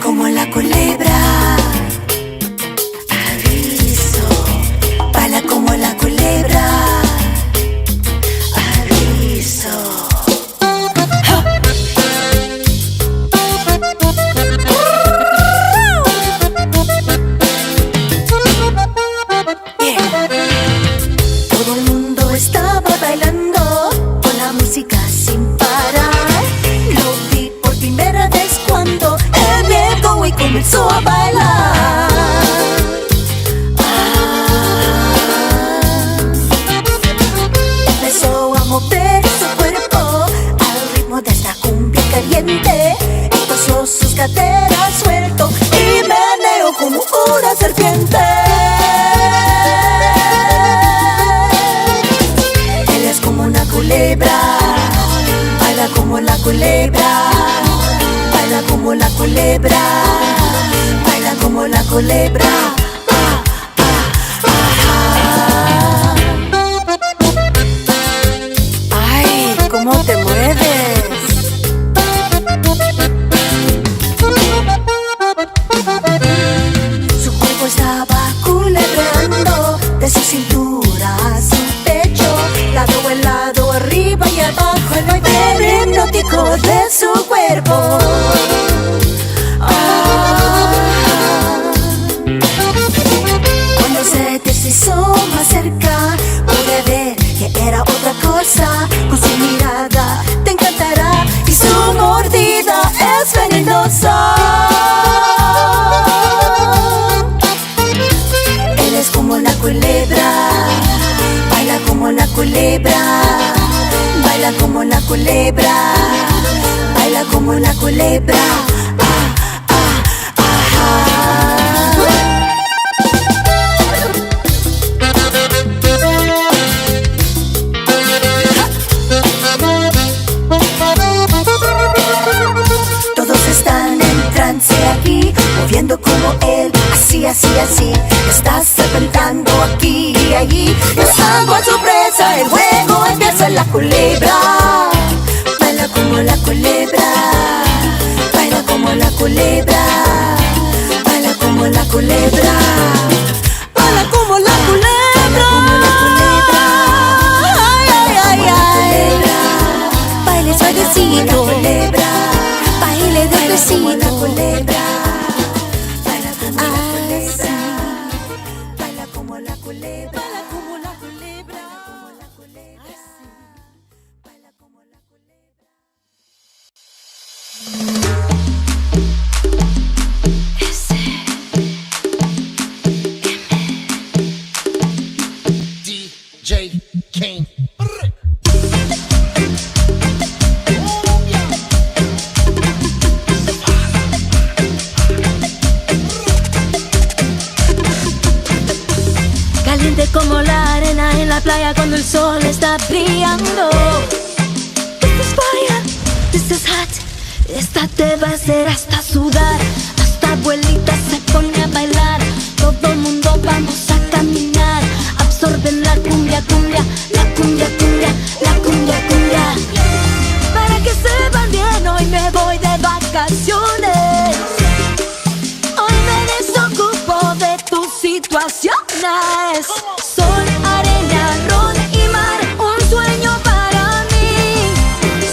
como la culebra. Aviso, baila como la culebra. Aviso. Todo el mundo estaba bailando con la música sin parar. Lo vi por primera vez cuando él llegó y comenzó a bailar. Empezó a mover su cuerpo al ritmo de esta cumbia caliente. Entonó sus caderas suelto y meneó como una serpiente. Culebra, baila como la culebra, baila como la culebra, baila como la culebra. Ay, cómo te mueves. Su cuerpo estaba culebrando de su cintura a su pecho, lado a lado, arriba y abajo, el baile hipnótico de su cuerpo. Cuando se deslizó más cerca, pude ver que era otra cosa. Con su mirada te encantará y su mordida es venenosa. Él es como la culebra, baila como la culebra, baila como la culebra, baila como la culebra. Todos están en trance aquí, moviendo como él, así, así, así. Estás serpentando aquí y allí, buscando a su presa. El juego empieza en la culebra. Baila como la culebra, baila como la culebra, baila como la culebra, baila como la culebra, ay, ay, ay, ay. Baile suavecito, baile despacito. Caliente como la arena en la playa cuando el sol está brillando. This is fire, this is hot. Esta te va a hacer hasta sudar. Hasta abuelita se pone a bailar. Todo el mundo vamos a caminar. Absorben la cumbia, cumbia, la cumbia, cumbia, la cumbia, cumbia. Para que sepan bien, hoy me voy de vacaciones. Hoy me desocupo de tus situaciones. Sol, arena, ron y mar, un sueño para mí.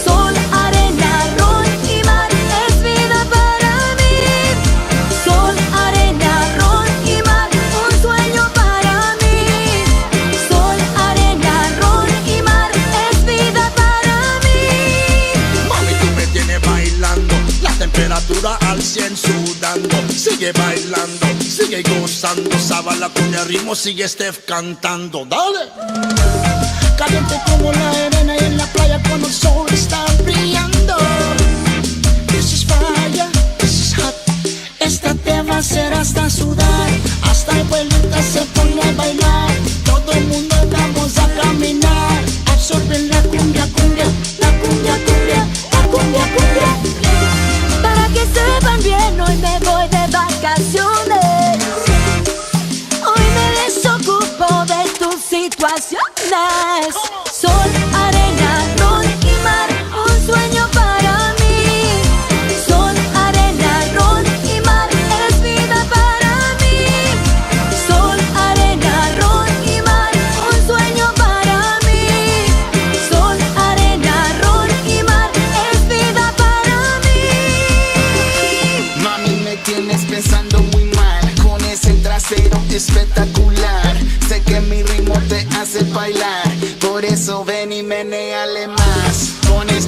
Sol, arena, ron y mar, es vida para mí. Sol, arena, ron y mar, un sueño para mí. Sol, arena, ron y mar, es vida para mí. Mami, tú me tienes bailando, la temperatura al 100 sudando. Sigue bailando, sigue gozando, sabe la cumbia, ritmo, sigue Steph cantando, dale. Caliente como la arena y en la playa cuando el sol está brillando. This is fire, this is hot. Esta te va a hacer hasta sudar. Hasta abuelita se pone a bailar. Todo el mundo vamos a caminar. Absorben la cumbia, cumbia, la cumbia, cumbia, la cumbia, cumbia. Para que sepan bien, hoy me voy de vacaciones. Hoy me desocupo de tus situaciones. Sol, arena, ron y mar,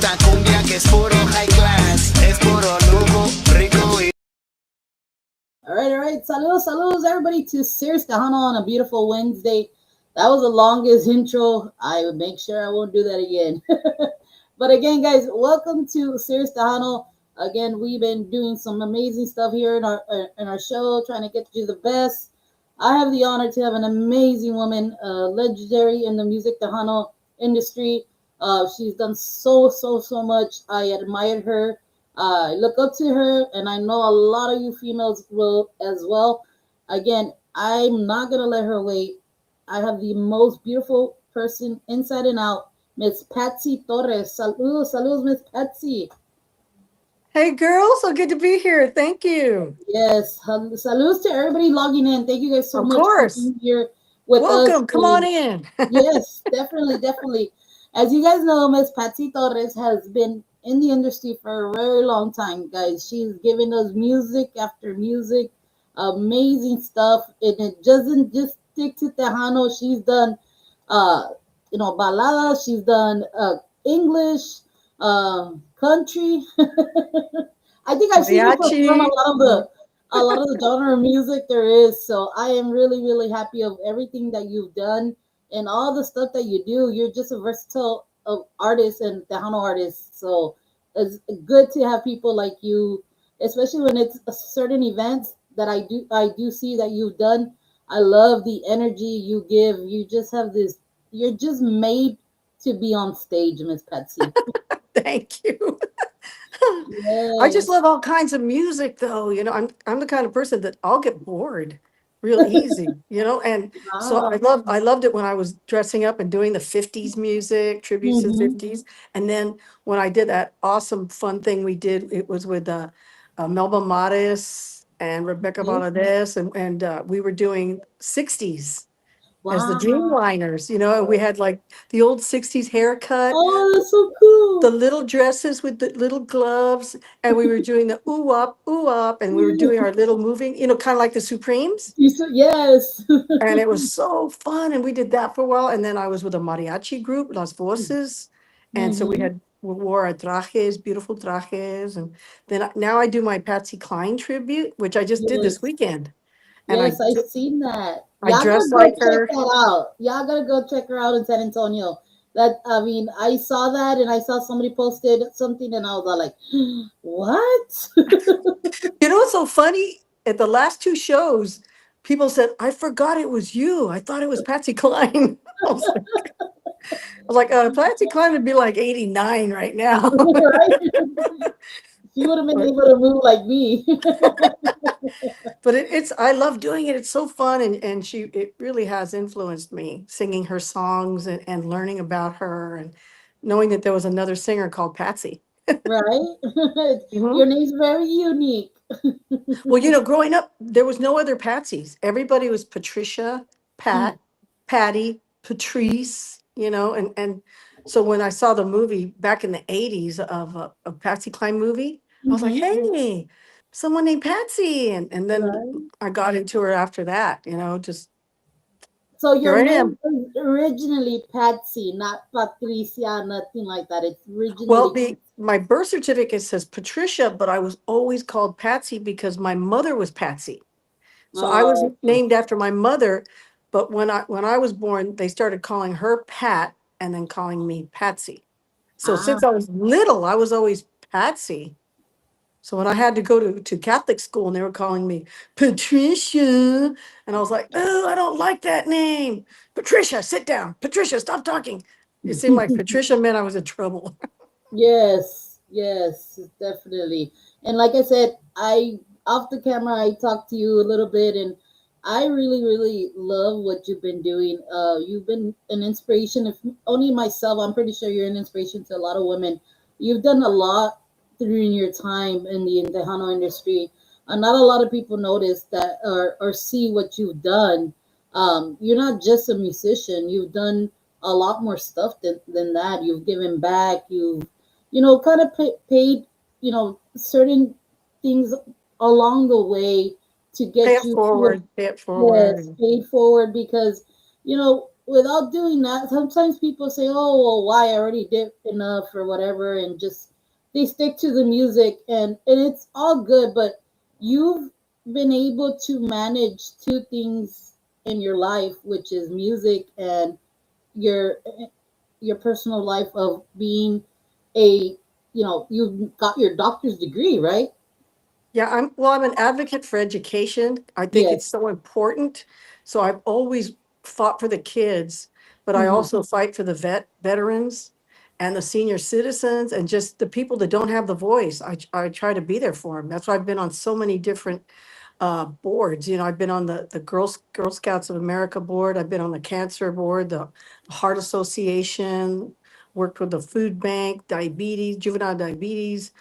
esta cumbia que es puro high class, es puro lujo, rico y All right. Saludos, saludos, everybody, to Serious Kahana on a beautiful Wednesday. That was the longest intro. I will make sure I won't do that again. But again, guys, welcome to Serious Kahano. Again, we've been doing some amazing stuff here in our show, trying to get you the best. I have the honor to have an amazing woman, legendary in the music Tejano industry. She's done so much. I admired her. I look up to her, and I know a lot of you females will as well. Again, I'm not gonna let her wait. I have the most beautiful person inside and out, Miss Patsy Torres. Saludos, saludos, Miss Patsy. Hey girl, so good to be here. Thank you. Yes, saludos to everybody logging in. Thank you guys so Of much for course. being here with us. Welcome. Come on in. Yes, definitely, definitely. As you guys know, Miss Patsy Torres has been in the industry for a very long time, guys. She's given us music after music, amazing stuff, and it doesn't just stick to Tejano. She's done, uh, baladas. She's done English, country. I think I've seen you perform Mariachi. a lot of the genre of music there is. So I am really, really happy of everything that you've done and all the stuff that you do. You're just a versatile artist and Tejano artist. So it's good to have people like you, especially when it's a certain events that I do see that you've done. I love the energy you give. You just have this. You're just made to be on stage, Miss Patsy. Thank you. I just Yes. love all kinds of music though. I'm the kind of person that I'll get bored real easy. And so Wow. I loved it when I was dressing up and doing the 50s music, tributes to the Mm-hmm. 50s. And then when I did that awesome fun thing we did, it was with Melba Maris and Rebecca Okay. Valadez, and we were doing 60s as the Wow. Dreamliners, and we had like the old 60s haircut, Oh, that's so the cool. little dresses with the little gloves, and we were doing the ooh up, and we were doing our little moving, kind of like the Supremes. Yes. And it was so fun. And we did that for a while. And then I was with a mariachi group, Las Voces. And so Mm-hmm. we wore our trajes, beautiful trajes. And then now I do my Patsy Cline tribute, which I just did this Yes. weekend. And Yes, I seen that. I Y'all gotta dress go like check her. that out. Y'all gotta go check her out in San Antonio. That I mean, I saw that and I saw somebody posted something and I was all like, what? What's so funny? At the last two shows, people said, I forgot it was you. I thought it was Patsy Cline. I was like, Patsy Cline would be like 89 right now. Right? She would have been able to move like me. But I love doing it. It's so fun. And it really has influenced me singing her songs and learning about her and knowing that there was another singer called Patsy. Right? Your Mhm. name's very unique. Well, growing up, there was no other Patsies. Everybody was Patricia, Mm, Pat, Patty, Patrice, and so when I saw the movie back in the 80s of a Patsy Cline movie, I was like, mhm. hey, someone named Patsy. And then Right. I got into her after that, just So here your I name am. is originally Patsy, not Patricia, nothing like that. It's Well, originally. the my birth certificate says Patricia, but I was always called Patsy because my mother was Patsy. So I was Oh, named after my mother, but when I was born, they started calling her Pat and then calling me Patsy. So ah, since I was little, I was always Patsy. So when I had to go to Catholic school and they were calling me Patricia, and I was like, oh, I don't like that name. Patricia, sit down. Patricia, stop talking. It seemed like Patricia meant I was in trouble. yes, yes, definitely. And like I said, I off the camera, I talked to you a little bit, and I really, really love what you've been doing. You've been an inspiration. If only myself, I'm pretty sure you're an inspiration to a lot of women. You've done a lot during your time in the Tejano industry. Not a lot of people notice that or see what you've done. You're not just a musician. You've done a lot more stuff than that. You've given back. You've kind of paid, certain things along the way to Pay get it you to a forward, pay it yes, forward. paid forward because, without doing that, sometimes people say, "Oh, well, why? I already did enough or whatever," and just they stick to the music, and it's all good. But you've been able to manage two things in your life, which is music and your your personal life of being a you got your doctor's degree, right? Yeah, I'm an advocate for education. I think it's Yes. so important. So I've always fought for the kids, but I Hmm. also fight for the veterans and the senior citizens and just the people that don't have the voice. I try to be there for them. That's why I've been on so many different boards. You know, I've been on the Girl Scouts of America board. I've been on the cancer board, the Heart Association, worked with the food bank, diabetes, juvenile diabetes,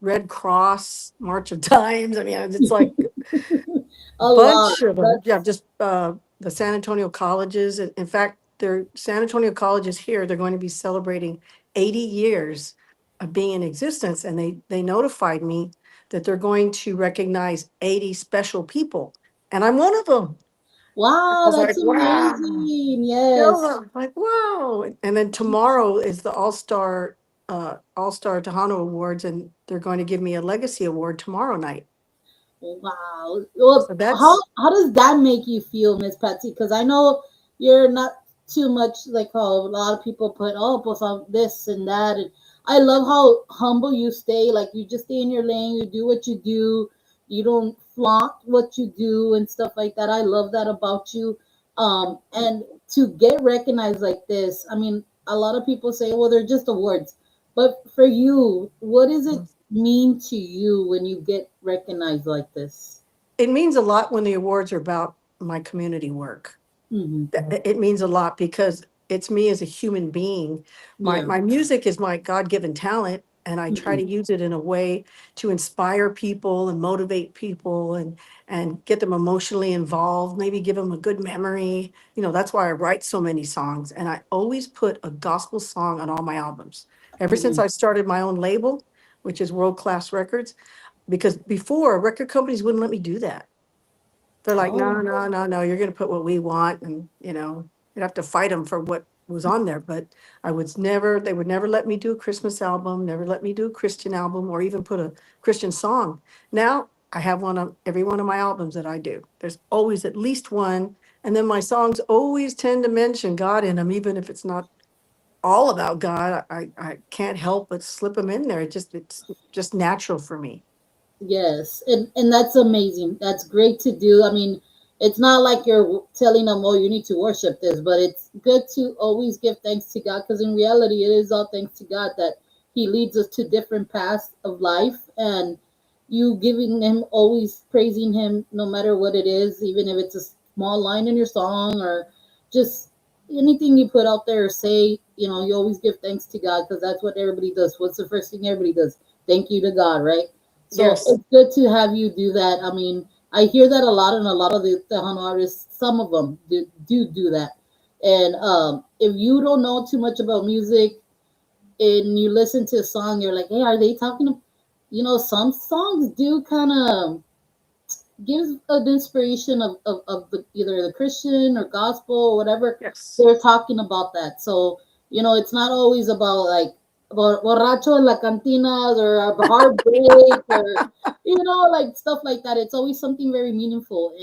Red Cross, March of Dimes. I mean, it's like a A lot. bunch of them. Yeah, That's just the San Antonio colleges. In fact, they're San Antonio colleges here. They're going to be celebrating 80 years of being in existence, and they notified me that they're going to recognize 80 special people, and I'm one of them. I wow. was That's like, wow. amazing. Yeah, Yes. like wow. And then tomorrow is the All Star Tejano Awards, and they're going to give me a legacy award tomorrow night. Wow. Well, So how that's how does that make you feel, Miss Patsy? Because I know you're not too much like how a lot of people put pues this and that, and I love how humble you stay. Like you just stay in your lane, you do what you do, you don't flaunt what you do and stuff like that. I love that about you. And to get recognized like this, I mean, a lot of people say, well, they're just awards, but for you, what does it mean to you when you get recognized like this? it means a lot when the awards are about my community work. Hmm. It means a lot because it's me as a human being. My Yeah. my music is my God-given talent, and I try Hmm. to use it in a way to inspire people and motivate people and get them emotionally involved, maybe give them a good memory. You know, that's why I write so many songs, and I always put a gospel song on all my albums. Ever since Hmm. I started my own label, which is World Class Records, because before record companies wouldn't let me do that. They're like, no, Oh. no, no, no, you're gonna put what we want, and, you'd have to fight them for what was on there, but they would never let me do a Christmas album, never let me do a Christian album, or even put a Christian song. Now, I have one on every one of my albums that I do. There's always at least one, and then my songs always tend to mention God in them, even if it's not all about God. I can't help but slip them in there. It's just natural for me. Yes, and that's amazing. That's great to do. I mean, it's not like you're telling them, "Oh, you need to worship this," but it's good to always give thanks to God because in reality, it is all thanks to God that He leads us to different paths of life, and you giving Him always praising Him no matter what it is, even if it's a small line in your song or just anything you put out there or say. You always give thanks to God because that's what everybody does. What's the first thing everybody does? Thank you to God, right? So Yes. it's good to have you do that. I mean, I hear that a lot, and a lot of the Tejano artists, some of them do that. And if you don't know too much about music and you listen to a song, you're like, hey, are they talking? Some songs do kind of gives an inspiration of either the Christian or gospel or whatever Yes. they're talking about that. So, it's not always about like about borracho en la cantinas or a heartbreak or like stuff like that. It's always something very meaningful,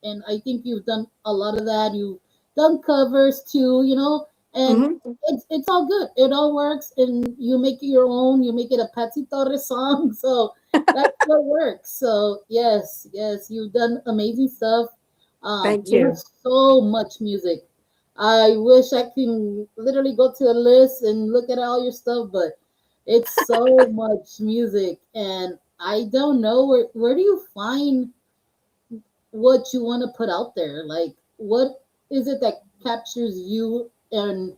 and I think you've done a lot of that. You've done covers too, and Hmm. it's all good. It all works, and you make it your own. You make it a Patsy Torres song, so that's what works. So yes, yes, you've done amazing stuff. Thank You have you. so much music. I wish I can literally go to a list and look at all your stuff, but it's so much music, and I don't know where do you find what you want to put out there? Like, what is it that captures you and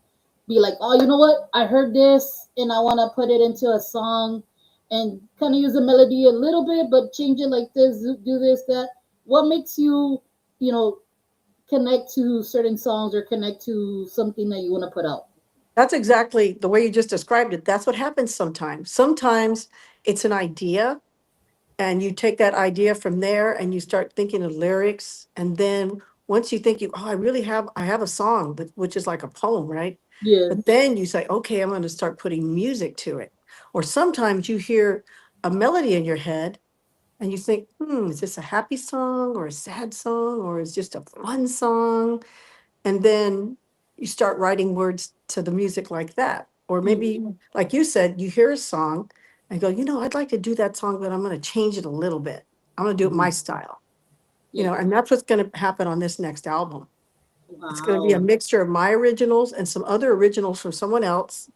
be like, oh, you know what? I heard this and I want to put it into a song and kind of use the melody a little bit, but change it like this, do this, that. What makes you, you know, connect to certain songs or connect to something that you want to put out? That's exactly the way you just described it. That's what happens sometimes. Sometimes it's an idea, and you take that idea from there and you start thinking of lyrics. And then once you think I have a song, which is like a poem, right? Yes. But then you say, okay, I'm going to start putting music to it. Or sometimes you hear a melody in your head and you think, is this a happy song or a sad song or is just a fun song? And then you start writing words to the music like that. Or maybe, like you said, you hear a song and go, I'd like to do that song, but I'm going to change it a little bit. I'm going to do it my style, Yes. and that's what's going to happen on this next album. It's going to be a Wow. mixture of my originals and some other originals from someone else,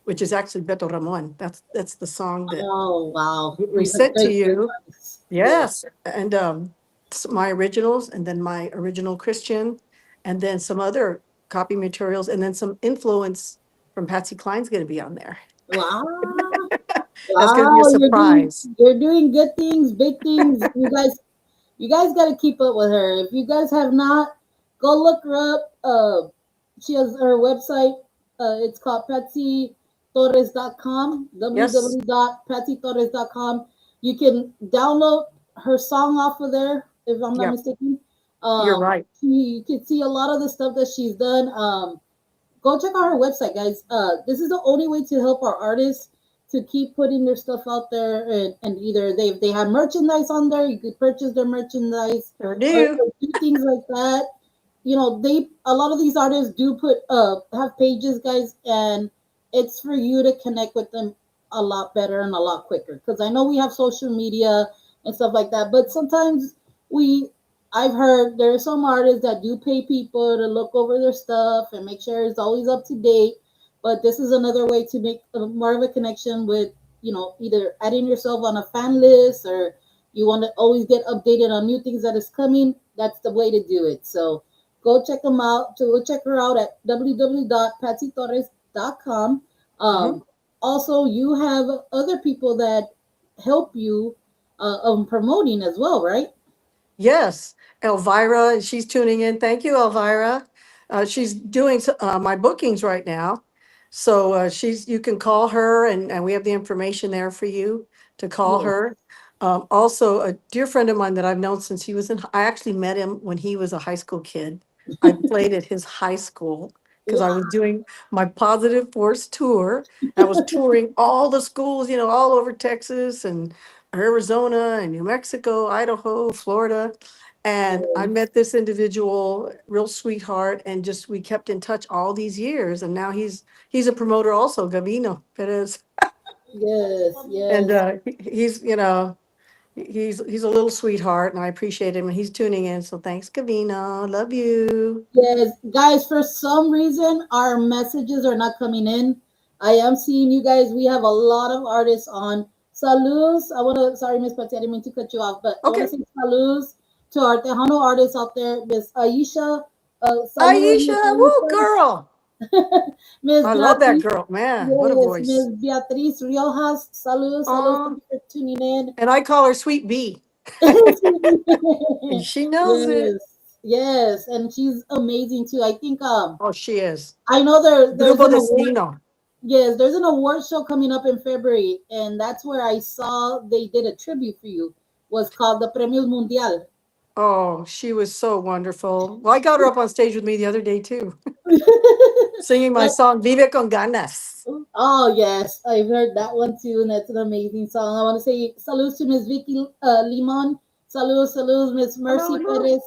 which is actually Beto Ramon. That's the song that Oh, wow. we He's a sent to great, great you. artist. Yes. Yes, and my originals, and then my original Christian, and then some other copy materials, and then some influence from Patsy Cline's going to be on there. Wow. That's going to be a Wow. surprise. You're doing good things, big things. You guys got to keep up with her. If you guys have not, go look her up. She has her website. It's called PatsyTorres.com. Yes, www.patsytorres.com. You can download her song off of there, if I'm not yep, mistaken. you're right. You can see a lot of the stuff that she's done. Go check out her website, guys. This is the only way to help our artists to keep putting their stuff out there, and either they have merchandise on there, you could purchase their merchandise, Sure or do. do things like that. They a lot of these artists do put have pages, guys, and it's for you to connect with them a lot better and a lot quicker. Because I know we have social media and stuff like that, but sometimes we I've heard there are some artists that do pay people to look over their stuff and make sure it's always up to date. But this is another way to make more of a connection with, either adding yourself on a fan list, or you want to always get updated on new things that is coming. That's the way to do it. So go check them out. So go check her out at www.patsytorres.com. Mhm. Also, you have other people that help you promoting as well, right? Yes, Elvira, she's tuning in. Thank you, Elvira. She's doing my bookings right now. So you can call her, and we have the information there for you to call Yes. her. Also, a dear friend of mine that I've known since I actually met him when he was a high school kid. I played at his high school because I was doing my Positive Force tour. I was touring all the schools, all over Texas and Arizona and New Mexico, Idaho, Florida. And I Yes. met this individual, real sweetheart, and just we kept in touch all these years. And now he's a promoter also, Gavino Perez. Yes, And yes, he's a little sweetheart, and I appreciate him. And he's tuning in, so thanks, Gavino. Love you. yes. Guys, for some reason, our messages are not coming in. I am seeing you guys. We have a lot of artists on. Saludos. Sorry, Miss Patsy, I didn't mean to cut you off, but I want to Okay, say saludos to our Tejano artists out there. Miss Aisha, saludos, Miss Aisha, woo, Aisha. girl. Miss I love that Beatriz. girl, man. What a Yes, voice. Miss Beatriz Riojas. Saludos, saludos. Thank Um, you for tuning in. and I call her Sweet B, and she knows it. Yes, yes, and she's amazing too. I think Oh, she is. I know there's Grupo an award. Destino. Yes, there's an award show coming up in February, and that's where I saw they did a tribute for you. Was called the Premios Mundial. Oh, she was so wonderful. Well, I got her up on stage with me the other day too, singing my But song "Vive con Ganas." oh yes, I've heard that one too, and that's an amazing song. I want to say saludos to Miss Vicky Limon. Saludos, saludos, Miss Hello, Mercy hello. Perez.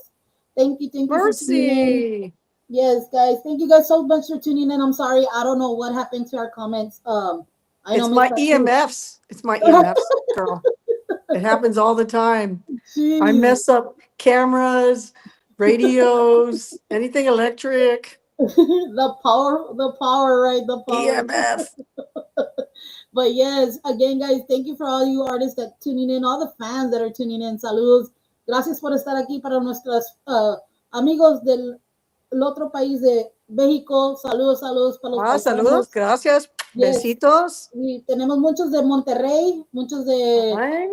Thank you for tuning in. Mercy. Yes, guys. Thank you guys so much for tuning in. I'm sorry, I don't know what happened to our comments. I know It's Miss my Patrice. EMFs. It's my EMFs, girl. It happens all the time. I Jeez. mess up cameras, radios, anything electric. The power, right? The power. EMF. But yes, again, guys, thank you for all you artists that tuning in, all the fans that are tuning in. Saludos. Gracias por estar aquí para nuestros amigos del el otro país de México. Saludos, saludos para los Saludos. paisanos. Gracias. Yes, Besitos. y tenemos muchos de Monterrey, muchos de Ay,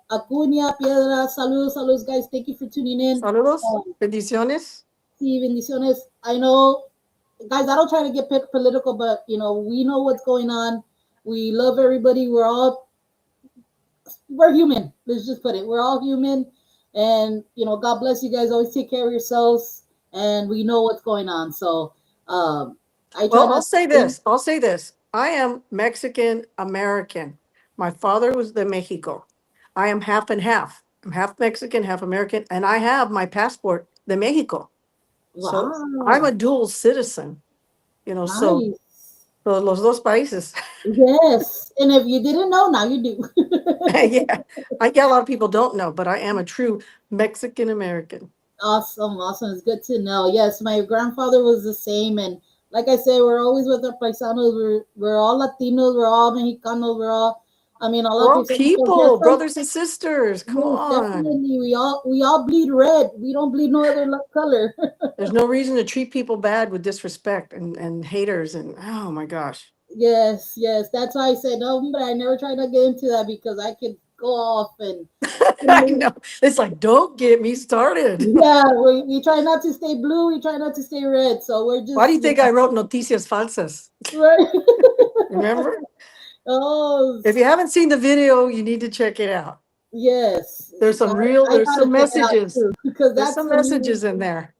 Acuña, Piedra. Saludos, saludos, guys. Thank you for tuning in. saludos. Bendiciones. Sí, bendiciones. I know, guys, I don't try to get political, but we know what's going on. We love everybody. We're human. Let's just put it. We're all human, and God bless you guys. Always take care of yourselves. and we know what's going on. So um, I try Well, I'll not say to. this. I'll say this. I am Mexican American. My father was de Mexico. I am half and half. I'm half Mexican, half American, and I have my passport de Mexico. So I'm Wow, a dual citizen, so nice. los dos países. Yes, and if you didn't know, now you do. Yeah. A lot of people don't know, but I am a true Mexican American. Awesome, awesome. It's good to know. Yes, my grandfather was the same, and like I say, we're always with our paisanos. We're all Latinos. We're all Mexicanos. We're all. I mean, all We're our all paisanos are here people, from. brothers and sisters. Come Yes, on. definitely. We all bleed red. We don't bleed no other color. There's no reason to treat people bad with disrespect and haters and oh my gosh. Yes, yes. That's why I said no, but I never try to get into that because I could go off and. I know. It's like, don't get me started. Yeah, we try not to stay blue. We try not to stay red. So we're Why do just, you think I wrote Noticias Falsas? right. Remember? Oh, If you haven't seen the video, you need to check it out. yes. I There's gotta some check it out messages. too because There's that's some the new. messages in there.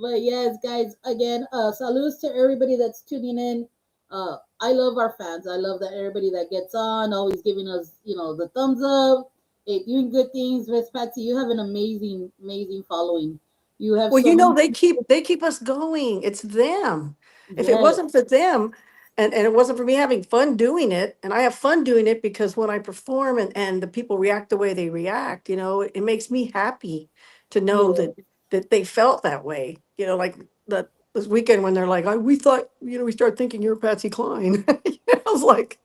But yes, guys, again, salutes to everybody that's tuning in. I love our fans. I love that everybody that gets on, always giving us, the thumbs up, doing good things. Miss Patsy, you have an amazing, amazing following. You have Well, so many people. they keep us going. It's them. If it Yes, wasn't for them, and it wasn't for me having fun doing it, and I have fun doing it because when I perform and the people react the way they react, it makes me happy to know yes, that they felt that way. Like that this weekend when they're like, we thought, we started thinking you're Patsy Cline. I was like,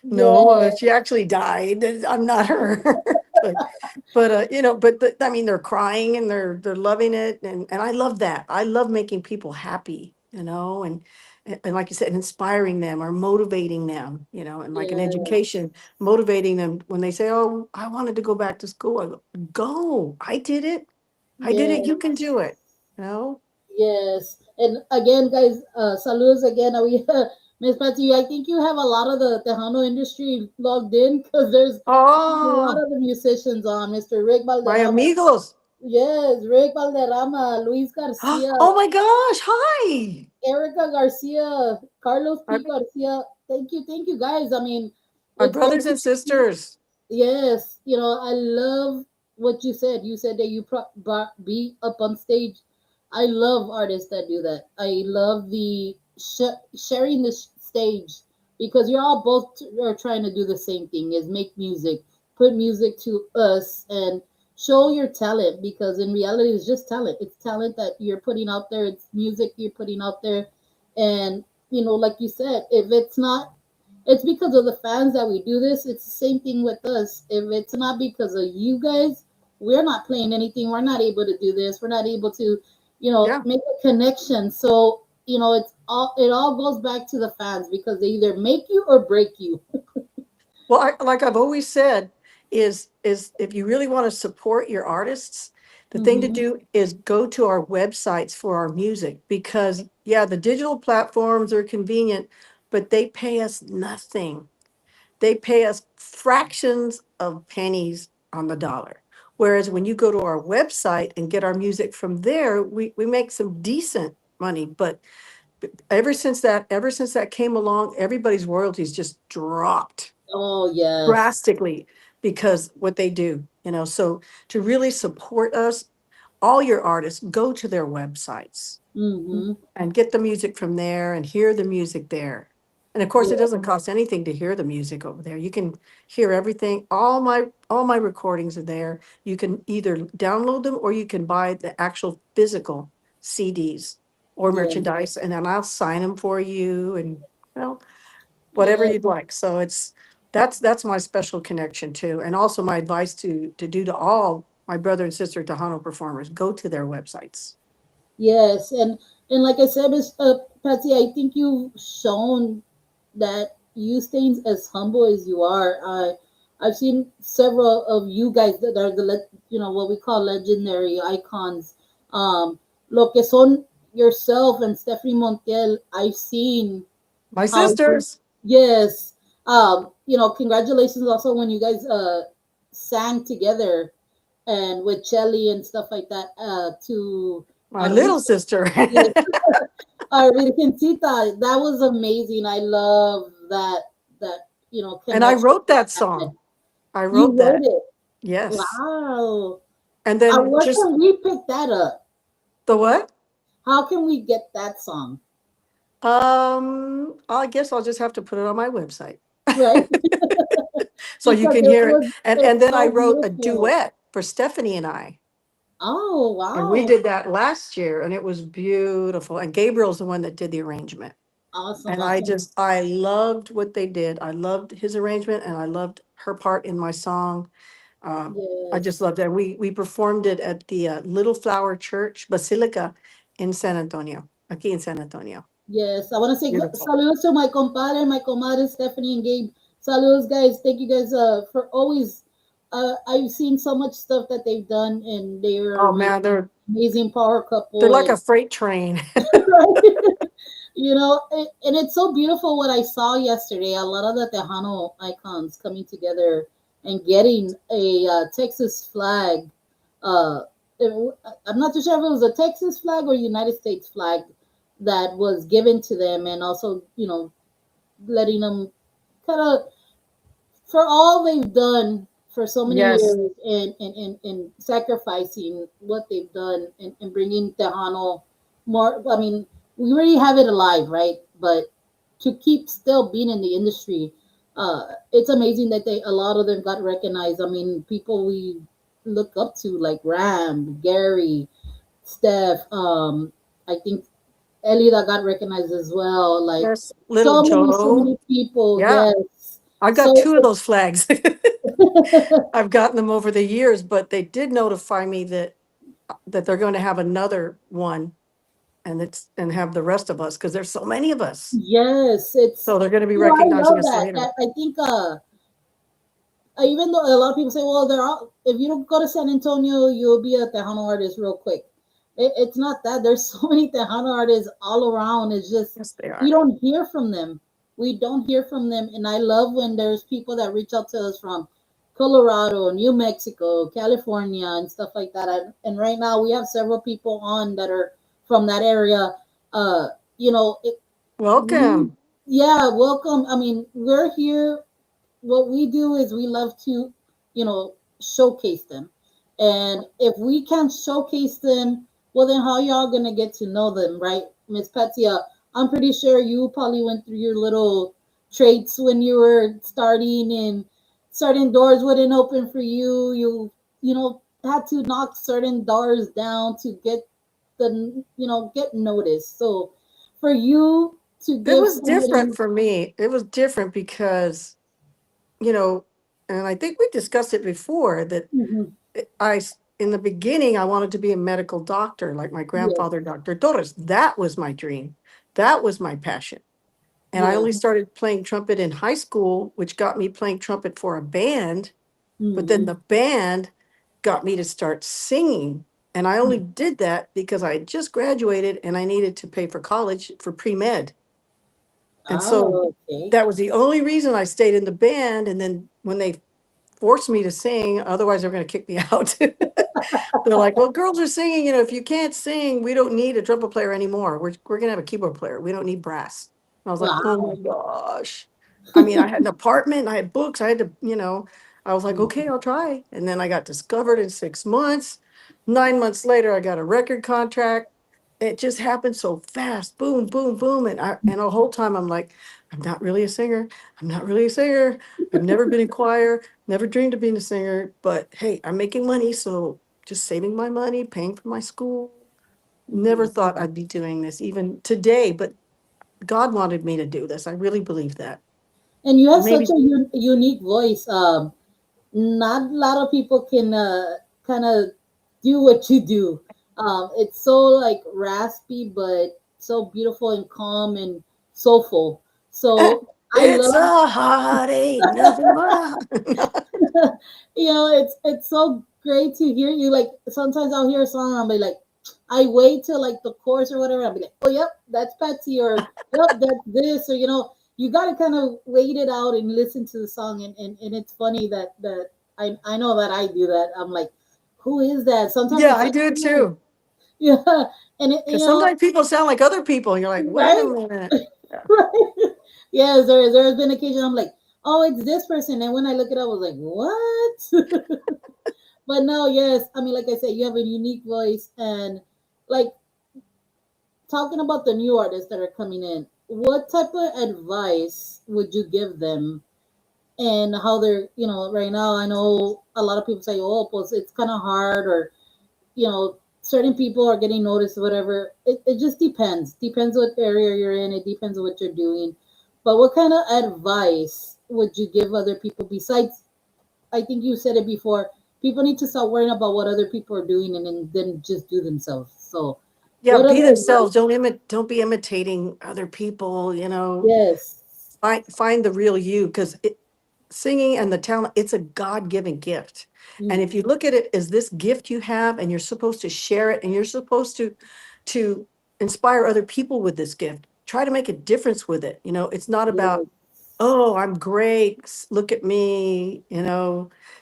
no, yes, she actually died. I'm not her. but I mean, they're crying and they're loving it, and I love that. I love making people happy, and like you said, inspiring them or motivating them, and like in yes, education, motivating them when they say, "Oh, I wanted to go back to school." I go, "Go! I did it. I did it. yes. You can do it." You know? Yes, and again, guys, saludos again. We, Miss Patsy, I think you have a lot of the Tejano industry logged in because there's a lot Oh, of the musicians on. Mr. Rick my Valderrama, amigos! yes, Rick Valderrama, Luis Garcia, Oh my gosh! Hi, Erica Garcia, Carlos my, P. Garcia. Thank you, guys. I mean, my it's good brothers to and see. sisters. Yes, I love what you said. You said that you be up on stage. I love artists that do that. I love the sharing the stage because you're all both are trying to do the same thing: is make music, put music to us, and show your talent. Because in reality, it's just talent. It's talent that you're putting out there. It's music you're putting out there, and like you said, if it's not it's because of the fans that we do this. It's the same thing with us. If it's not because of you guys, we're not playing anything. We're not able to do this. We're not able to, Yeah. make a connection. So, it all goes back to the fans because they either make you or break you. Well, like I've always said, is if you really want to support your artists, the thing to Hmm. do is go to our websites for our music because yeah, the digital platforms are convenient, but they pay us nothing. They pay us fractions of pennies on the dollar. Whereas when you go to our website and get our music from there, we make some decent money. But ever since that came along, everybody's royalties just dropped Oh yes. drastically because what they do, so to really support us, all your artists go to their websites Hmm. and get the music from there and hear the music there. And of course, it Yeah. doesn't cost anything to hear the music over there. You can hear everything. All my recordings are there. You can either download them or you can buy the actual physical CDs or Yeah. merchandise, and then I'll sign them for you and well, whatever Yeah. you'd like. So that's my special connection too. And also my advice to do to all my brother and sister Tejano performers, go to their websites. Yes. And like I said, Patsy, I think you've shown that you staying as humble as you are. I've seen several of you guys that are what we call legendary icons. Lo que son yourself and Stephanie Montiel. I've seen My how sisters. yes. Congratulations also when you guys sang together and with Chelly and stuff like that. To My little sister. Yes. Our Virgencita, that was amazing. I love that And I connection wrote that happened. song. I You wrote wrote that. it. Yes. Wow. And then Where just can we pick that up? the what? How can we get that song? I guess I'll just have to put it on my website Right? so you Because can hear it. And it's then I so wrote a beautiful. duet for Stephanie and I. Oh, And we wow. did that last year and it was beautiful. And Gabriel's the one that did the arrangement. Awesome, And awesome. I loved what they did. I loved his arrangement and I loved her part in my song. I just Yes. loved it. We performed it at the Little Flower Church Basilica in San Antonio, aquí in San Antonio. Yes. I want to say Beautiful. saludos to my compadre, my comadre, Stephanie and Gabe. Saludos, guys. Thank you guys for always. I've seen so much stuff that they've done, and they're Oh man, amazing power they're couple. like a And freight train. and it's so beautiful what I saw yesterday. A lot of the Tejano icons coming together and getting a Texas flag. Uh, I'm not too sure if it was a Texas flag or United States flag that was given to them, and also letting them kind of for all they've done for so many Yes. years and sacrificing what they've done and bringing Tejano more. I mean, we already have it alive, right? But to keep still being in the industry, it's amazing that a lot of them got recognized. I mean, people we look up to like Ram, Gary, Steph. I think Elida got recognized as well. Like Yes. Little so Joe. many people. Yeah. Yes. I got So two of those flags. I've gotten them over the years, but they did notify me that they're going to have another one and have the rest of us because there's so many of us. yes, So they're going to be I recognizing love us that. later. I think even though a lot of people say, well, they're all, if you don't go to San Antonio, you'll be a Tejano artist real quick. It's not that. There's so many Tejano artists all around. It's just Yes, they we are. don't hear from them. We don't hear from them, and I love when there's people that reach out to us from Colorado, New Mexico, California, and stuff like that. And right now we have several people on that are from that area. Uh, you know, it, we, Welcome. yeah, welcome. I mean, we're here. What we do is we love to, showcase them. And if we can't showcase them, well, then how y'all gonna get to know them, right, Miss Patsy? I'm pretty sure you probably went through your little traits when you were starting, and certain doors wouldn't open for you. You had to knock certain doors down to get get noticed. So for you to It give was different somebody, for me. It was different because, you know, and I think we discussed it before that mhm, in the beginning, I wanted to be a medical doctor, like my yes, grandfather, Dr. Torres. That was my dream. That was my passion. And I yes. only started playing trumpet in high school, which got me playing trumpet for a band. But then Mhm. the band got me to start singing. And I only did that because I had just graduated and I needed to pay for college for pre med. And so Oh, okay. that was the only reason I stayed in the band. And then when they forced me to sing, otherwise they're going to kick me out. They're like, well, girls are singing, if you can't sing, we don't need a trumpet player anymore. We're gonna have a keyboard player. We don't need brass. And I was like, oh my Wow. gosh. I mean, I had an apartment, I had books, I had to, I was like, okay, I'll try. And then I got discovered in 6 months. 9 months later, I got a record contract. It just happened so fast. Boom, boom, boom. And the whole time I'm like, I'm not really a singer. I'm not really a singer. I've never been in choir, never dreamed of being a singer. But hey, I'm making money, so just saving my money, paying for my school. Never Mhm. thought I'd be doing this even today, but God wanted me to do this. I really believe that. And you have such Maybe, a unique voice. Not a lot of people can kind of do what you do. It's so like raspy, but so beautiful and calm and soulful. So I it's love, a heartache, nothing but. it's so great to hear you. Like sometimes I'll hear a song and I'll be like, I wait till like the chorus or whatever. I'll be like, oh yep, that's Patsy, or yep, that's this, or you got to kind of wait it out and listen to the song. And it's funny that I know that I do that. I'm like, who is that? Sometimes Yeah, it's I like, do oh, too. Yeah, and Because sometimes people sound like other people, and you're like, wait a right, minute. Yeah. right. Yes, there has been occasion I'm like, oh, it's this person, and when I look it up, I was like, what? But no, yes, I mean, like I said, you have a unique voice, and like talking about the new artists that are coming in, what type of advice would you give them and how they're, right now? I know a lot of people say, oh, pues it's kind of hard, or, certain people are getting noticed, whatever. It just depends what area you're in, it depends on what you're doing. But what kind of advice would you give other people besides, I think you said it before, people need to stop worrying about what other people are doing and then just do themselves. So Yeah, what be other advice? themselves. Don't be imitating other people, Yes. Find the real you, because singing and the talent, it's a God-given gift. And if Mhm. you look at it as this gift you have, and you're supposed to share it, and you're supposed to inspire other people with this gift, try to make a difference with it. It's not about, Yes. oh, I'm great, look at me,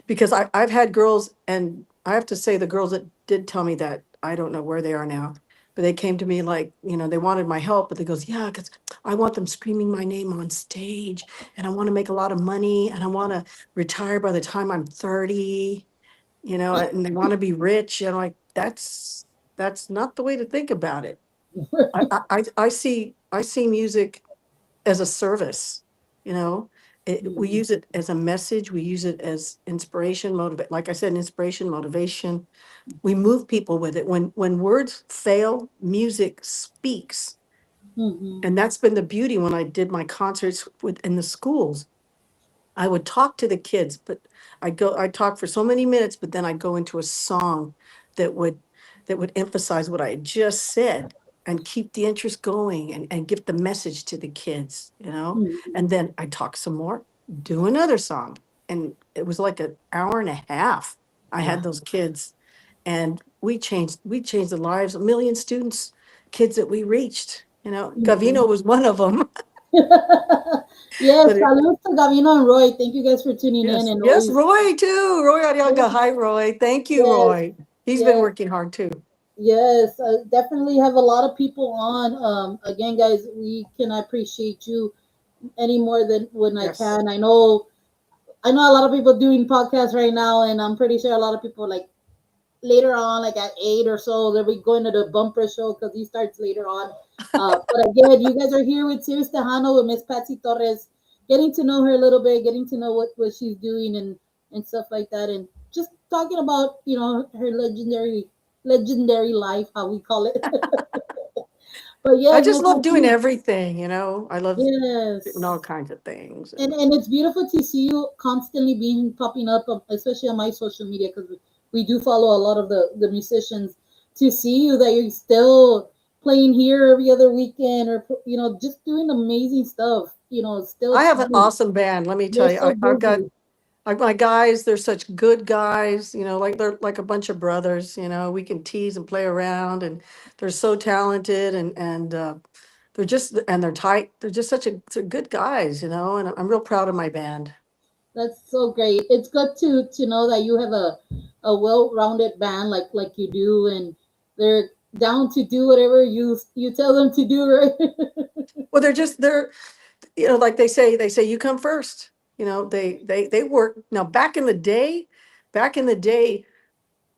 because I've had girls, and I have to say, the girls that did tell me that, I don't know where they are now, but they came to me like, they wanted my help, but they goes, yeah, because I want them screaming my name on stage, and I want to make a lot of money, and I want to retire by the time I'm 30, and they want to be rich. And I'm like, that's not the way to think about it. I see music as a service, you know. We Mhm. use it as a message, we use it as inspiration, motivate, like I said, inspiration, motivation. We move people with it. When words fail, music speaks. Mhm. And that's been the beauty when I did my concerts in the schools. I would talk to the kids, but I'd talk for so many minutes, but then I'd go into a song that would that would emphasize what I had just said, and keep the interest going, and give the message to the kids. Mhm. And then I talk some more, do another song. And it was like an hour and a half. I had Wow. those kids, and we changed the lives of a million students, kids that we reached. Mhm. Gavino was one of them. Yes, But it, salud to Gavino and Roy. Thank you guys for tuning in Yes, and yes, always. Roy too. Roy Yes, Arriaga. Hi, Roy. Thank you, yes, Roy. He's been yes. working hard too. Yes, I definitely have a lot of people on. Again, guys, we can appreciate you any more than when I Yes. can. I know a lot of people doing podcasts right now, and I'm pretty sure a lot of people like later on, like at 8 or so, they'll be going to the bumper show because he starts later on. But again, you guys are here with Sirius Tejano with Miss Patsy Torres, getting to know her a little bit, getting to know what she's doing and stuff like that, and just talking about her legendary life, how we call it. But I yes, just Miss love doing Patsy, everything. I love doing all yes. kinds of things. And it's beautiful to see you constantly being popping up, especially on my social media, because we do follow a lot of the musicians. To see you that you're still playing here every other weekend, or just doing amazing stuff. I Still have an awesome band. Let me tell you're you, so I've got busy. my guys. They're such good guys. Like they're like a bunch of brothers. We can tease and play around, and they're so talented, and they're tight. They're just such good guys. And I'm real proud of my band. That's so great. It's good to know that you have a well-rounded band like you do, and they're down to do whatever you tell them to do, right? Well, they're like they say you come first. They work. Now, back in the day,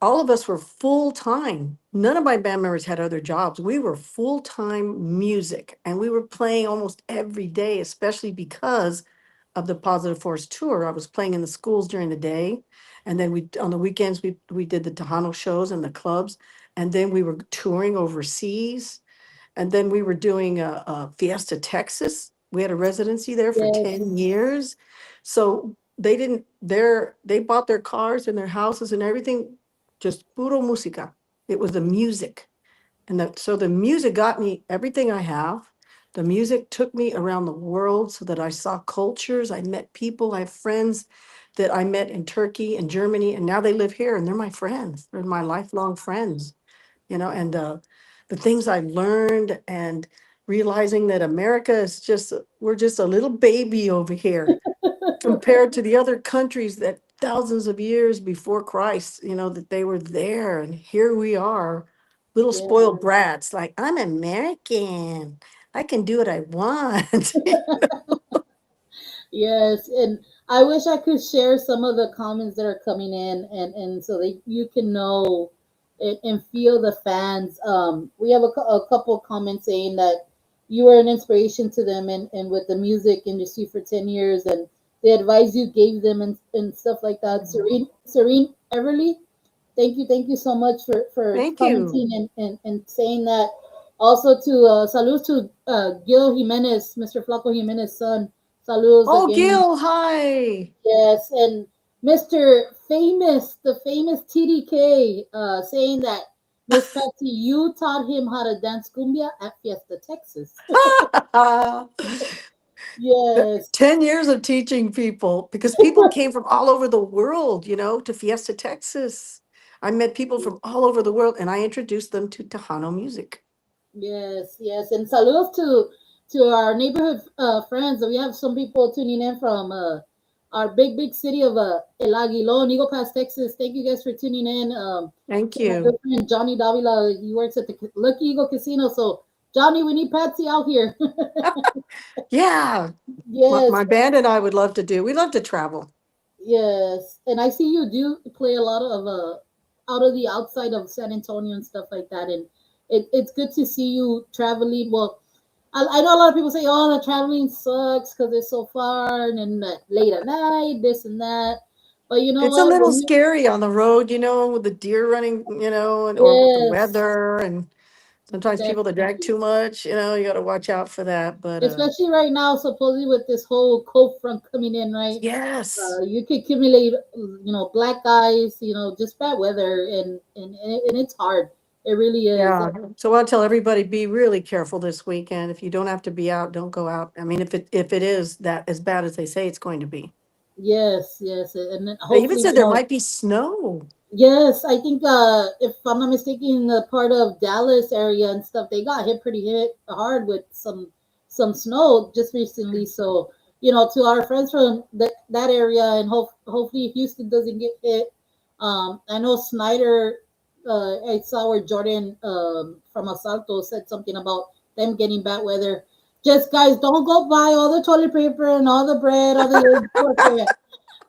all of us were full time. None of my band members had other jobs. We were full time music, and we were playing almost every day, especially because of the Positive Force tour. I was playing in the schools during the day, and then we on the weekends we did the Tejano shows and the clubs, and then we were touring overseas. And then we were doing a Fiesta, Texas. We had a residency there for Yes. 10 years. So they bought their cars and their houses and everything, just puro música. It was the music. So the music got me everything I have. The music took me around the world so that I saw cultures. I met people. I have friends that I met in Turkey and Germany, and now they live here, and they're my friends. They're my lifelong friends. And the things I learned, and realizing that America is we're just a little baby over here compared to the other countries that thousands of years before Christ, that they were there, and here we are. little spoiled Yeah. brats. Like, I'm American. I can do what I want. Yes, and I wish I could share some of the comments that are coming in, and so that you can know and feel the fans. We have a couple comments saying that you were an inspiration to them, and with the music industry for 10 years, and the advice you gave them, and stuff like that. Serene Everly, thank you so much for Thank you. commenting and saying that. Also to saludos to Gil Jimenez, Mr. Flaco Jimenez' son. Saludos Oh, again. Gil, hi. Yes, and Mr. Famous, the famous TDK, saying that Miss Patsy, you taught him how to dance cumbia at Fiesta, Texas. Yes, 10 years of teaching people because people came from all over the world, to Fiesta, Texas. I met people from all over the world and I introduced them to Tejano music. yes, yes, and saludos to our neighborhood friends. We have some people tuning in from our big city of El Aguilón, Eagle Pass, Texas. Thank you guys for tuning in. Thank To my you. good friend Johnny Davila, he works at the Lucky Eagle Casino. So Johnny, we need Patsy out here. Yeah. Yes, My band and I would love to do. We love to travel. yes, and I see you do play a lot of out of the outside of San Antonio and stuff like that, and it's good to see you traveling. Well, I know a lot of people say, "Oh, the traveling sucks because it's so far and late at night, this and that." But you know It's a what? little When you scary on the road, with the deer running, or with the yes, weather and sometimes people that drag definitely. too much, you got to watch out for that. But Especially right now, supposedly with this whole cold front coming in, right? yes. You could accumulate, black ice, just bad weather, and it's hard. It really is. Yeah. So I'll tell everybody be really careful this weekend. If you don't have to be out, don't go out. I mean, if it is that as bad as they say it's going to be. Yes, yes, and then They even hopefully, said there might be snow. yes, I think if I'm not mistaken, the part of Dallas area and stuff, they got hit hard with some snow just recently. So to our friends from that area, and hopefully Houston doesn't get hit. I know Snyder. I saw where Jordan from Asalto said something about them getting bad weather. Just guys, don't go buy all the toilet paper and all the bread, all the eggs.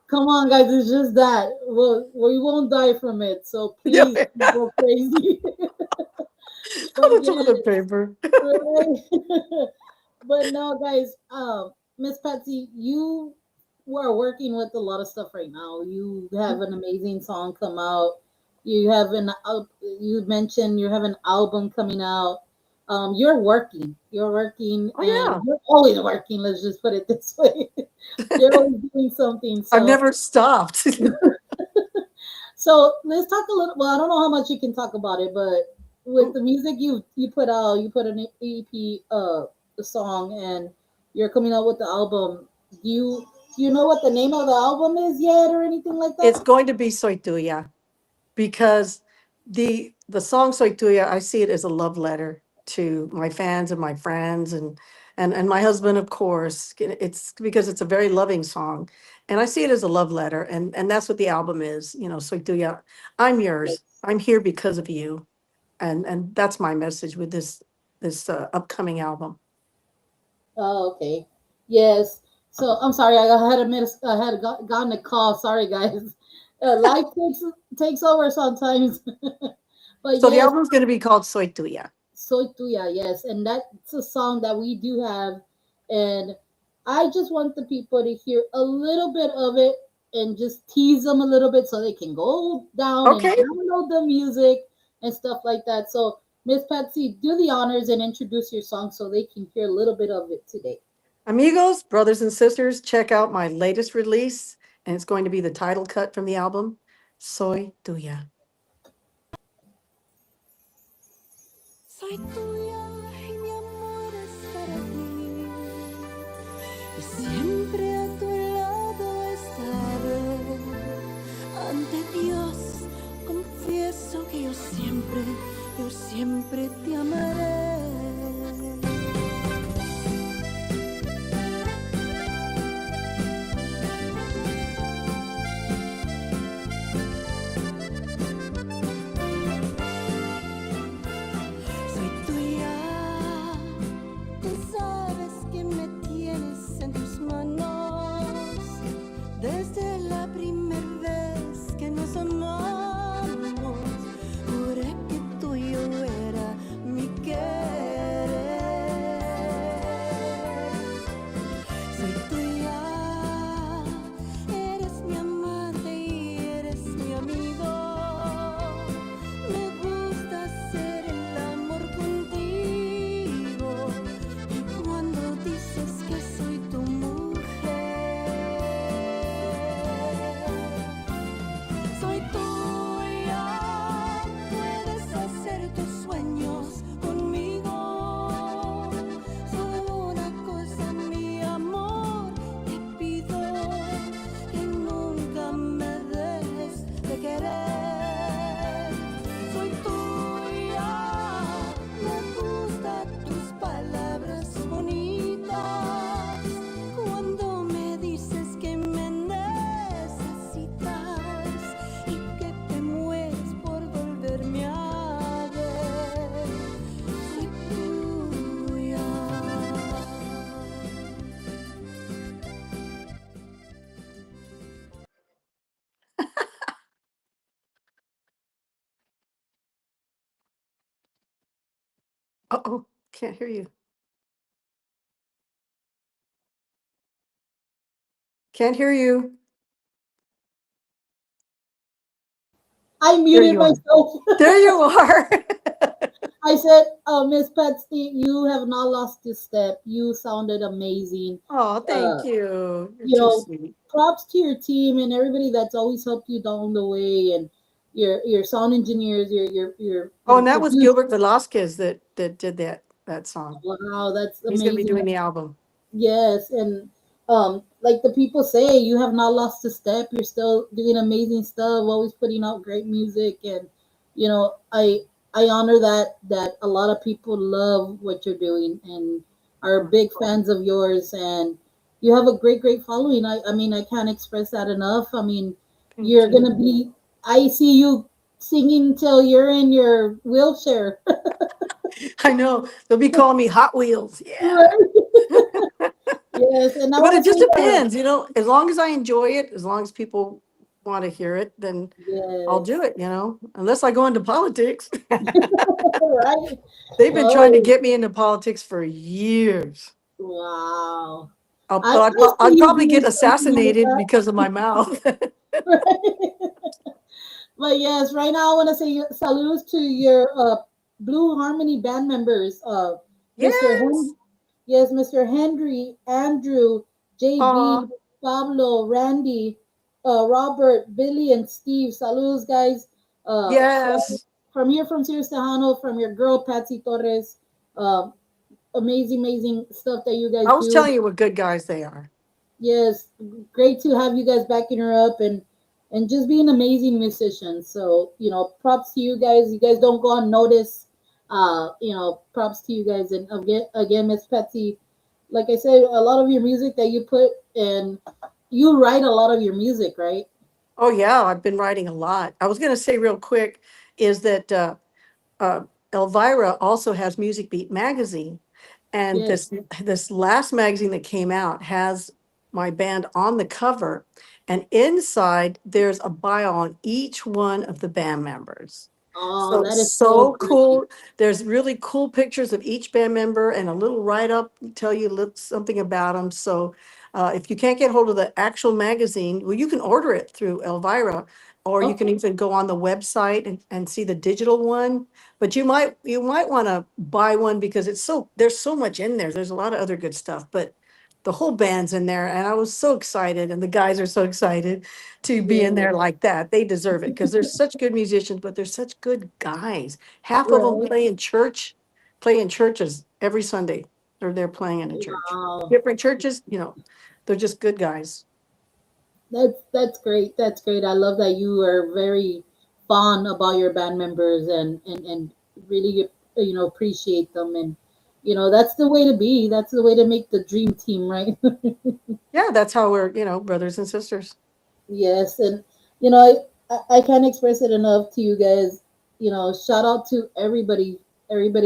Come on, guys, it's just that. We won't die from it. So Yeah. please don't go crazy. But On the toilet yes, paper. right. But no, guys, Miss Patsy, you are working with a lot of stuff right now. You have an amazing song come out. You mentioned you have an album coming out. You're working, Oh and yeah. you're always working. Let's just put it this way. You're always doing something. I've So never stopped. So let's talk a little. Well, I don't know how much you can talk about it, but with the music you put out, you put an EP, the song, and you're coming out with the album. Do you know what the name of the album is yet, or anything like It's that? going to be Soy Tuya because the song Soy Tuya, I see it as a love letter to my fans and my friends and my husband, of course. It's because it's a very loving song. And I see it as a love letter. And that's what the album is, Soy Tuya. I'm yours. I'm here because of you. And that's my message with this upcoming album. Oh, okay. Yes. So I'm sorry, I had gotten a call. Sorry, guys. Life takes over sometimes. But So the yes, album's going to be called Soy Tuya. Soy Tuya, yes. And that's a song that we do have. And I just want the people to hear a little bit of it and just tease them a little bit so they can go down and Okay. download the music and stuff like that. So, Miss Patsy, do the honors and introduce your song so they can hear a little bit of it today. Amigos, brothers and sisters, check out my latest release, and it's going to be the title cut from the album, Soy Tuya. Soy tuya y mi amor es para ti. Y siempre a tu lado estaré. Ante Dios confieso que yo siempre te amaré. desde la primera vez que nos amamos, juré que tuyo era mi querer. Soy tuya, eres mi amante y eres mi amigo. Me gusta hacer el amor contigo. Y cuando dices que soy tu mujer, soy tuya. Puedes hacer tus sueños conmigo. Solo una cosa, mi amor, te pido que nunca me dejes de querer. Soy tuya, me gustan tus palabras bonitas. Cuando me dices que me necesitas y que te mueres por volverme a ver. Soy tuya. Uh-oh, can't hear you. Can't hear you. I There muted you are. myself. There you are. I said, Miss Patsy, you have not lost a step. You sounded amazing. Oh, thank Uh, you. You're you too know, sweet. props to your team and everybody that's always helped you down the way, and your sound engineers, Oh, your and that was producers. Gilbert Velasquez that did that song. Wow, that's He's gonna be amazing. doing the album. Yes, and like the people say, you have not lost a step. You're still doing amazing stuff, always putting out great music, and I honor that a lot of people love what you're doing and are Oh, big fans of yours, and you have a great following. I mean, I can't express that enough. I mean, thank you're you. gonna be. I see you singing till you're in your wheelchair. I know they'll be calling me Hot Wheels. Yeah. Right? Yes, and I But want it to just say, depends, as long as I enjoy it, as long as people want to hear it, then I'll do yes. it. Unless I go into politics. Right? They've been trying to Oh, get me into politics for years. wow. But I see I'd you probably doing get something like assassinated because of my mouth. that. But yes, right now I want to say salutes to your Blue Harmony band members. Mr. Yes. Yes, Mr. Henry, Andrew, Aw, JB, Pablo, Randy, Robert, Billy, and Steve. Salutes, guys. yes. From here, from Sirius Tejano, from your girl Patsy Torres. Um, amazing stuff that you guys I was do. telling you what good guys they are. Yes, great to have you guys backing her up and just being amazing musicians. So props to you guys. You guys don't go unnoticed. Props to you guys. And again, Miss Patsy, like I said, a lot of your music that you put and you write a lot of your music, right? Oh, yeah. I've been writing a lot. I was going to say real quick is that uh, Elvira also has Music Beat magazine, and Yes. this last magazine that came out has my band on the cover, and inside there's a bio on each one of the band members. Oh, So it's that is so so great. cool. There's really cool pictures of each band member and a little write up tell you something about them. So if you can't get hold of the actual magazine, well, you can order it through Elvira, or you can Okay. even go on the website and see the digital one. But you might want to buy one because there's so much in there. There's a lot of other good stuff, but the whole band's in there, and I was so excited, and the guys are so excited to be in Yeah. there like that. They deserve it because they're such good musicians, but they're such good guys. Half of them Right. play in churches every Sunday. They're playing in a church. Wow. Different churches, they're just good guys. That's great. That's great. I love that you are very fond about your band members and really appreciate them, and that's the way to be. That's the way to make the dream team, right? Yeah, that's how we're, brothers and sisters. Yes, and I can't express it enough to you guys. Shout out to everybody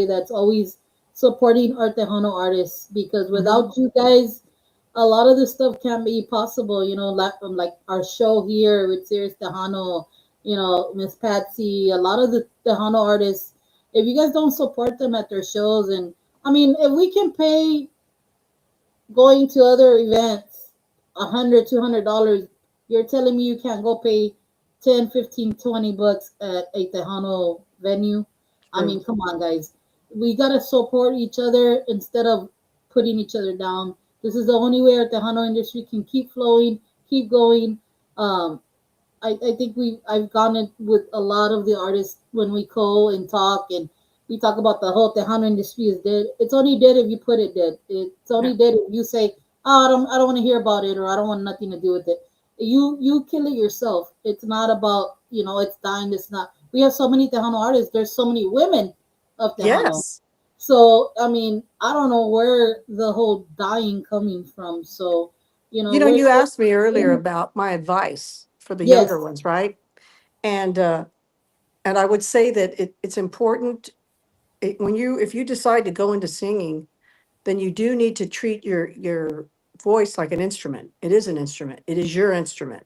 that's always supporting Art Tejano artists, because Mhm. without you guys, a lot of this stuff can be possible, like our show here with Sirius Tejano, Miss Patsy, a lot of the Tejano artists, if you guys don't support them at their shows, and I mean, if we can pay going to other events, $100, $200, you're telling me you can't go pay 10, 15, $20 at a Tejano venue? I True. mean, come on, guys. We gotta support each other instead of putting each other down. This is the only way our Tejano industry can keep flowing, keep going. Um, I think I've gone in with a lot of the artists when we go and talk, and we talk about the whole Tejano industry is dead. It's only dead if you put it dead. It's Yeah. only dead if you say, oh, I don't want to hear about it, or I don't want nothing to do with it. You kill it yourself. It's not about, it's dying. It's not. We have so many Tejano artists. There's so many women of Tejano. Yes. So I mean, I don't know where the whole dying coming from. So we're You so asked me earlier about my advice for the younger yes. ones, right? And I would say that it's important when if you decide to go into singing, then you do need to treat your voice like an instrument. It is an instrument. It is your instrument,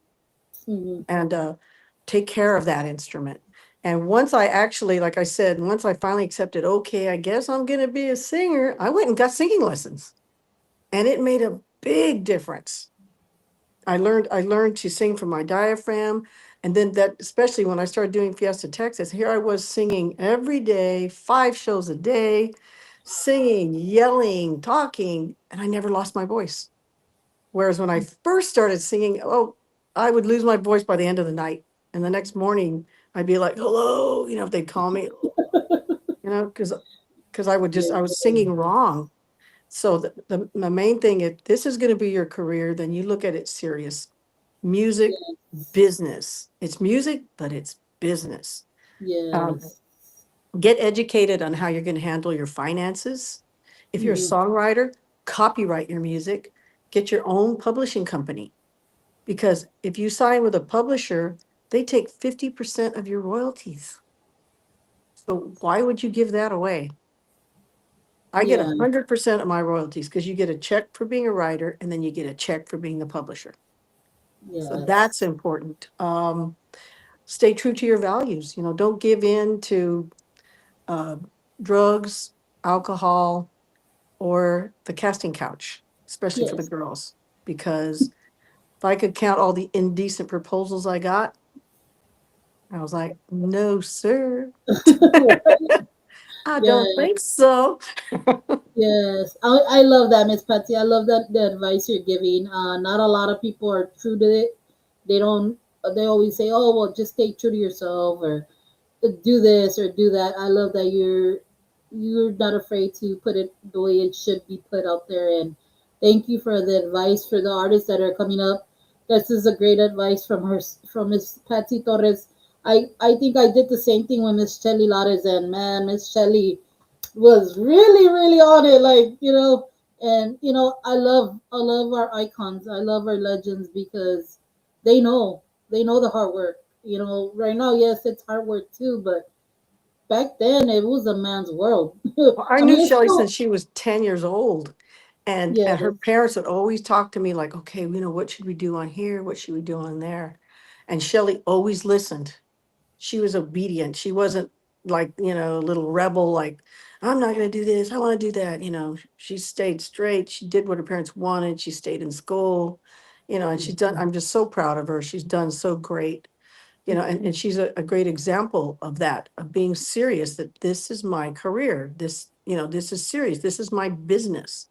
Mhm. and take care of that instrument. And once I actually, like I said, once I finally accepted, okay, I guess I'm going to be a singer, I went and got singing lessons, and it made a big difference. I learned to sing from my diaphragm. And then that, especially when I started doing Fiesta Texas, here I was singing every day, 5 shows a day, singing, yelling, talking, and I never lost my voice. Whereas when I first started singing, oh, I would lose my voice by the end of the night. And the next morning I'd be like, hello, if they'd call me, because I was Yeah. singing wrong. So the main thing, if this is going to be your career, then you look at it serious. Music, business. It's music, but it's business. Um, Yes. get educated on how you're going to handle your finances. If you're a Mhm. songwriter, copyright your music. Get your own publishing company. Because if you sign with a publisher, they take 50% of your royalties. So why would you give that away? I get Yeah. 100% of my royalties because you get a check for being a writer and then you get a check for being the publisher. So that's Yes. important. Stay true to your values. Don't give in to uh, drugs, alcohol, or the casting couch, especially for the Yes. girls. Because if I could count all the indecent proposals I got, I was like, no, sir, I don't Yeah. think so. Yes. I love that, Miss Patsy. I love that the advice you're giving. Not a lot of people are true to it. They don't. They always say, "Oh, well, just stay true to yourself," or do this or do that. I love that you're not afraid to put it the way it should be put out there. And thank you for the advice for the artists that are coming up. This is a great advice from Miss Patsy Torres. I think I did the same thing with Miss Shelly Lares, and man, Miss Shelly was really really on it, like and I love our icons. I love our legends because they know they know the hard work. Right now, yes, it's hard work too, but back then it was a man's world. Well, I I knew mean, it's Shelley still since she was 10 years old. And her yes. parents would always talk to me like, okay, what should we do on here? What should we do on there? And Shelley always listened. She was obedient. She wasn't like, a little rebel, like, I'm not going to do this. I want to do that. She stayed straight. She did what her parents wanted. She stayed in school, and I'm just so proud of her. She's done so great, and she's a great example of that, of being serious, that this is my career. This is serious. This is my business.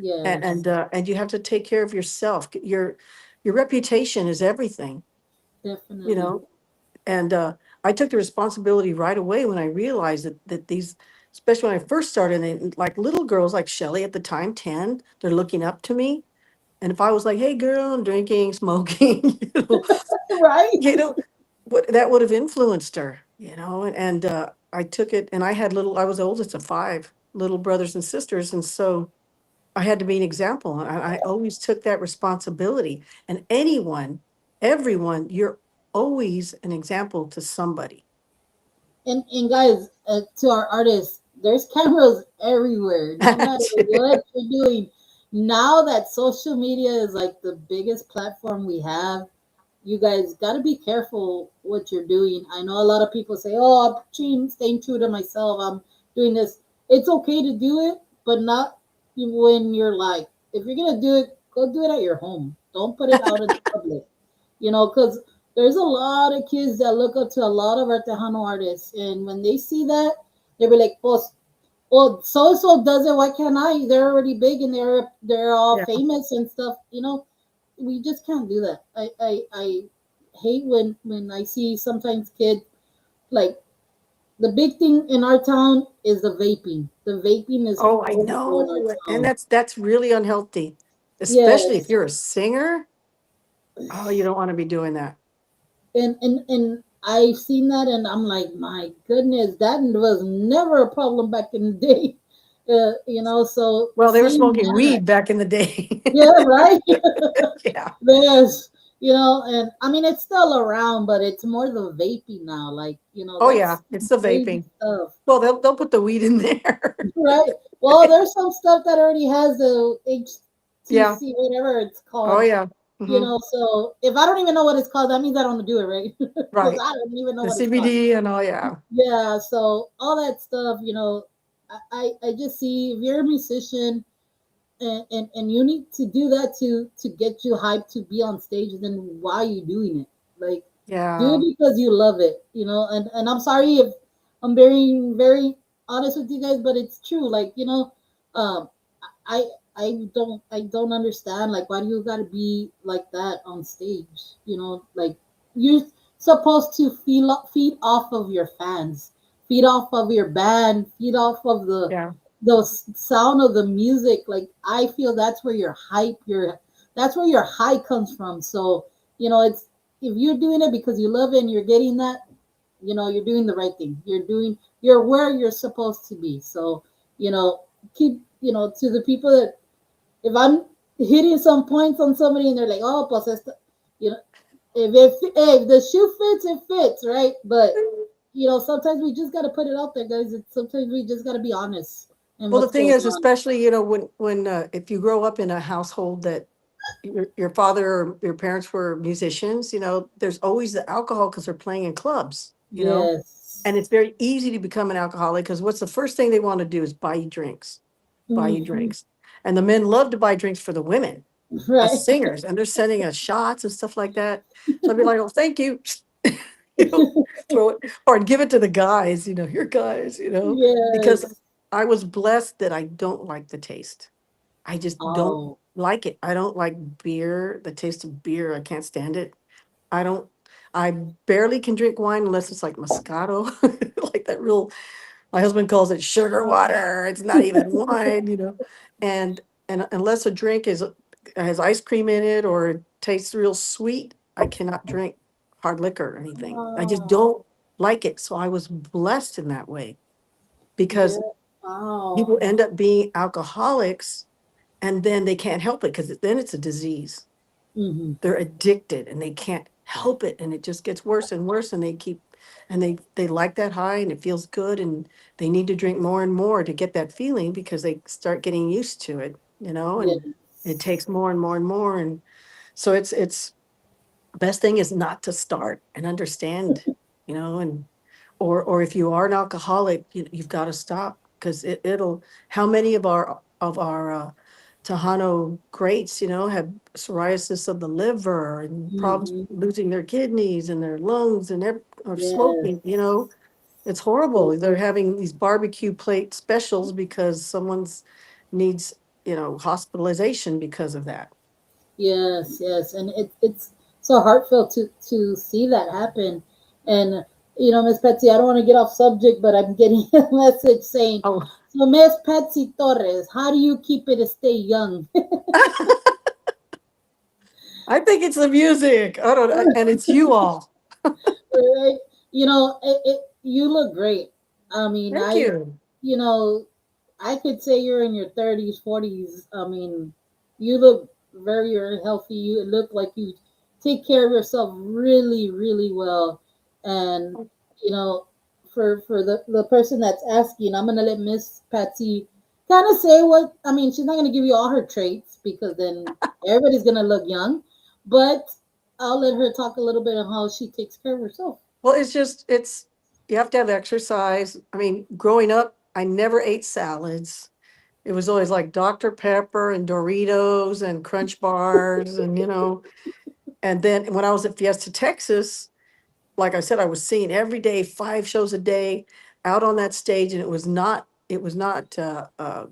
And, Yes, and, uh, and you have to take care of yourself. Your reputation is everything, you definitely. know, and I took the responsibility right away when I realized that these, especially when I first started, like little girls like Shelly at the time, 10, they're looking up to me. And if I was like, hey girl, I'm drinking, smoking, Right. you know, that would have influenced her, and I took it, and I was the oldest of 5 little brothers and sisters. And so I had to be an example. And I always took that responsibility. And everyone, you're always an example to somebody. And guys, to our artists, there's cameras everywhere. No matter what you're doing, now that social media is like the biggest platform we have, you guys got to be careful what you're doing. I know a lot of people say, "Oh, staying true to myself. I'm doing this." It's okay to do it, but not when you're like, if you're gonna do it, go do it at your home. Don't put it out in the public. Because there's a lot of kids that look up to a lot of our Tejano artists, and when they see that, they'll be like, well, so and so does it. Why can't I? They're already big and they're all Yeah. famous and stuff. We just can't do that. I hate when I see sometimes kids like the big thing in our town is the vaping. The vaping is Oh, I horrible in our know. And town. that's really unhealthy, especially if Yes, you're a singer. Oh, you don't want to be doing that. and I've seen that, and I'm like, my goodness, that was never a problem back in the day. So Well, they were seeing smoking that, weed back in the day. yeah, right. Yeah. There's, and I mean, it's still around, but it's more the vaping now. Like, Oh, yeah. that's It's the crazy vaping. stuff, Well, they'll put the weed in there. right? Well, there's some stuff that already has the Yeah. HTC, whatever it's Oh, called. yeah. Hmm. So if I don't even know what it's called, that means I don't do it, right? Because Right. I don't even know The what it's called. CBD and all. Yeah. Yeah, so all that stuff, I just see if you're a musician and you need to do that to get you hyped to be on stage, then why are you doing it? Like, do Yeah. it because you love it, and I'm sorry if I'm being very honest with you guys, but it's true. Like, um I I don't understand, like, why do you gotta be like that on stage? Like, you're supposed to feed off of your fans, feed off of your band, feed off of Yeah. the sound of the music. Like, I feel that's where your that's where your high comes from. So, it's if you're doing it because you love it and you're getting that, you're doing the right thing. You're where you're supposed to be. So, keep, to the people that, if I'm hitting some points on somebody and they're like, "Oh, pues esto," you know, if the shoe fits, it fits, right? But sometimes we just got to put it out there, guys. Sometimes we just got to be honest in Well, the what's thing going is, on. especially, when if you grow up in a household that your father or your parents were musicians, there's always the alcohol because they're playing in clubs. And Yes. it's very easy to become an alcoholic because what's the first thing they want to do is buy you Mhm. drinks. And the men love to buy drinks for the women, us Right. singers, and they're sending us shots and stuff like that. So I'd be like, "Oh, thank you." you know, Throw it or give it to the guys, here, guys, because Yes. I was blessed that I don't like the taste. I just don't Oh. like it. I don't like beer, the taste of beer. I can't stand it. I don't, I barely can drink wine unless it's like Moscato, like that real, my husband calls it sugar water. It's not even wine. And unless a drink has ice cream in it or it tastes real sweet, I cannot drink hard liquor or anything. I just Oh. don't like it. So I was blessed in that way Yeah. because Oh. people end up being alcoholics and then they can't help it because then it's a disease. Hmm. They're addicted and they can't help it, and it just gets worse and worse, and they like that high and it feels good, and they need to drink more and more to get that feeling because they start getting used to it, and it Yes. takes more and more and more. And so it's best thing is not to start and understand, and or if you are an alcoholic, you've got to stop because it'll. How many of our Tejano greats, have psoriasis of the liver and problems Hmm. losing their kidneys and their lungs and or Yes. smoking. It's horrible. They're having these barbecue plate specials because someone's needs, hospitalization because of that. Yes, yes, and it's so heartfelt to see that happen. And Miss Patsy, I don't want to get off subject, but I'm getting a message saying, Oh, "So, Miss Patsy Torres, how do you keep it to stay young?" I think it's the music. I don't, and it's you all. Right? You look great. I mean, Thank you. you know, I could say you're in your 30s, 40s. I mean, you look very, very healthy. You look like you take care of yourself really, really well. And, you know, for the person that's asking, I'm gonna let Miss Patsy kind of say what I mean. She's not gonna give you all her traits because then everybody's gonna look young. But I'll let her talk a little bit on how she takes care of herself. Well, it's just, you have to have exercise. I mean, growing up, I never ate salads. It was always like Dr. Pepper and Doritos and Crunch Bars and then when I was at Fiesta, Texas, like I said, I was singing every day, 5 shows a day out on that stage, and it was not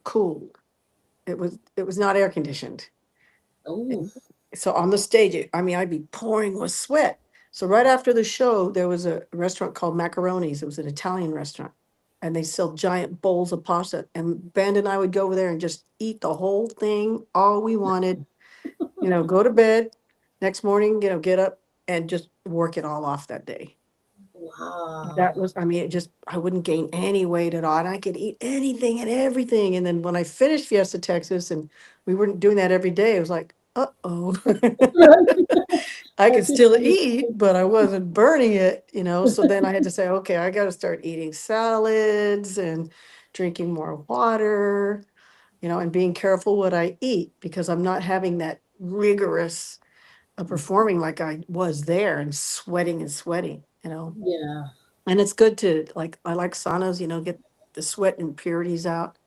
cool. It was not air conditioned. Oh, So on the stage, I mean, I'd be pouring with sweat. So right after the show, there was a restaurant called Macaroni's. It was an Italian restaurant, and they sell giant bowls of pasta. And Band and I would go over there and just eat the whole thing, all we wanted. Go to bed, next morning, get up and just work it all off that day. That wow. was, I mean, I wouldn't gain any weight at all. And I could eat anything and everything. And then when I finished Fiesta, Texas, and we weren't doing that every day, it was like, uh-oh. I I could can still eat, understand. but I wasn't burning it. So then I had to say, okay, I got to start eating salads and drinking more water, and being careful what I eat because I'm not having that rigorous performing like I was there and sweating and sweating. Yeah. And it's good to I like saunas, get the sweat impurities out.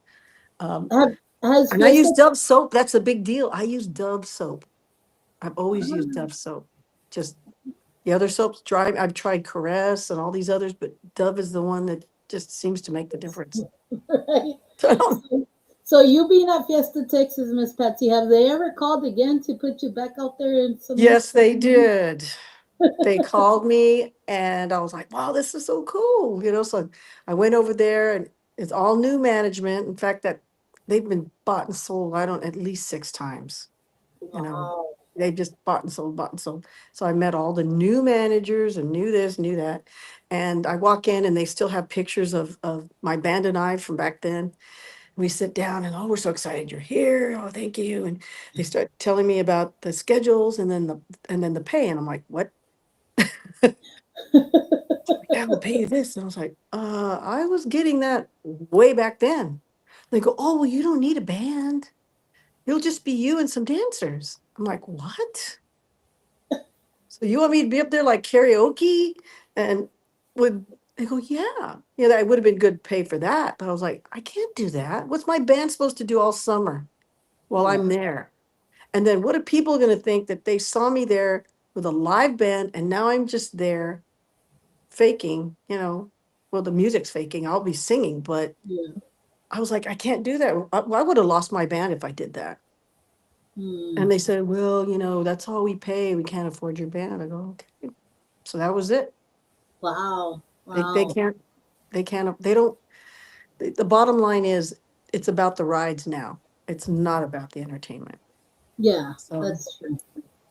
Um, Have, has and I Fiesta? use Dove soap. That's a big deal. I use Dove soap. I've always used Ah, Dove soap. Just the other soaps dry. I've tried Caress and all these others, but Dove is the one that just seems to make the difference. right. So I don't. So you being at Fiesta, Texas, Miss Patsy, have they ever called again to put you back out there in some more? Yes, they did. They called me and I was like, wow, this is so cool. So I went over there and it's all new management. In fact, that they've been bought and sold, I don't, at least 6 times, you know. Wow. They just bought and sold, bought and sold. So I met all the new managers and knew this, knew that. And I walk in and they still have pictures of my band and I from back then. We sit down and, oh, we're so excited you're here. Oh, thank you. And they start telling me about the schedules and then the pay. And I'm like, what? Yeah, we'll pay you this. And I was like, I was getting that way back then. They go, oh, well, you don't need a band. It'll just be you and some dancers. I'm like, what? So you want me to be up there like karaoke? And would they go, yeah. Yeah, that would have been good pay for that. But I was like, I can't do that. What's my band supposed to do all summer while Yeah. I'm there? And then what are people going to think that they saw me there with a live band and now I'm just there faking. Well, the music's faking. I'll be singing, but Yeah. I was like, I can't do that. I would have lost my band if I did that. Hmm. And they said, well, that's all we pay. We can't afford your band. I go, okay. So that was it. Wow. They Wow. can't, they don't, the bottom line is it's about the rides now. It's not about the entertainment. Yeah, So that's true.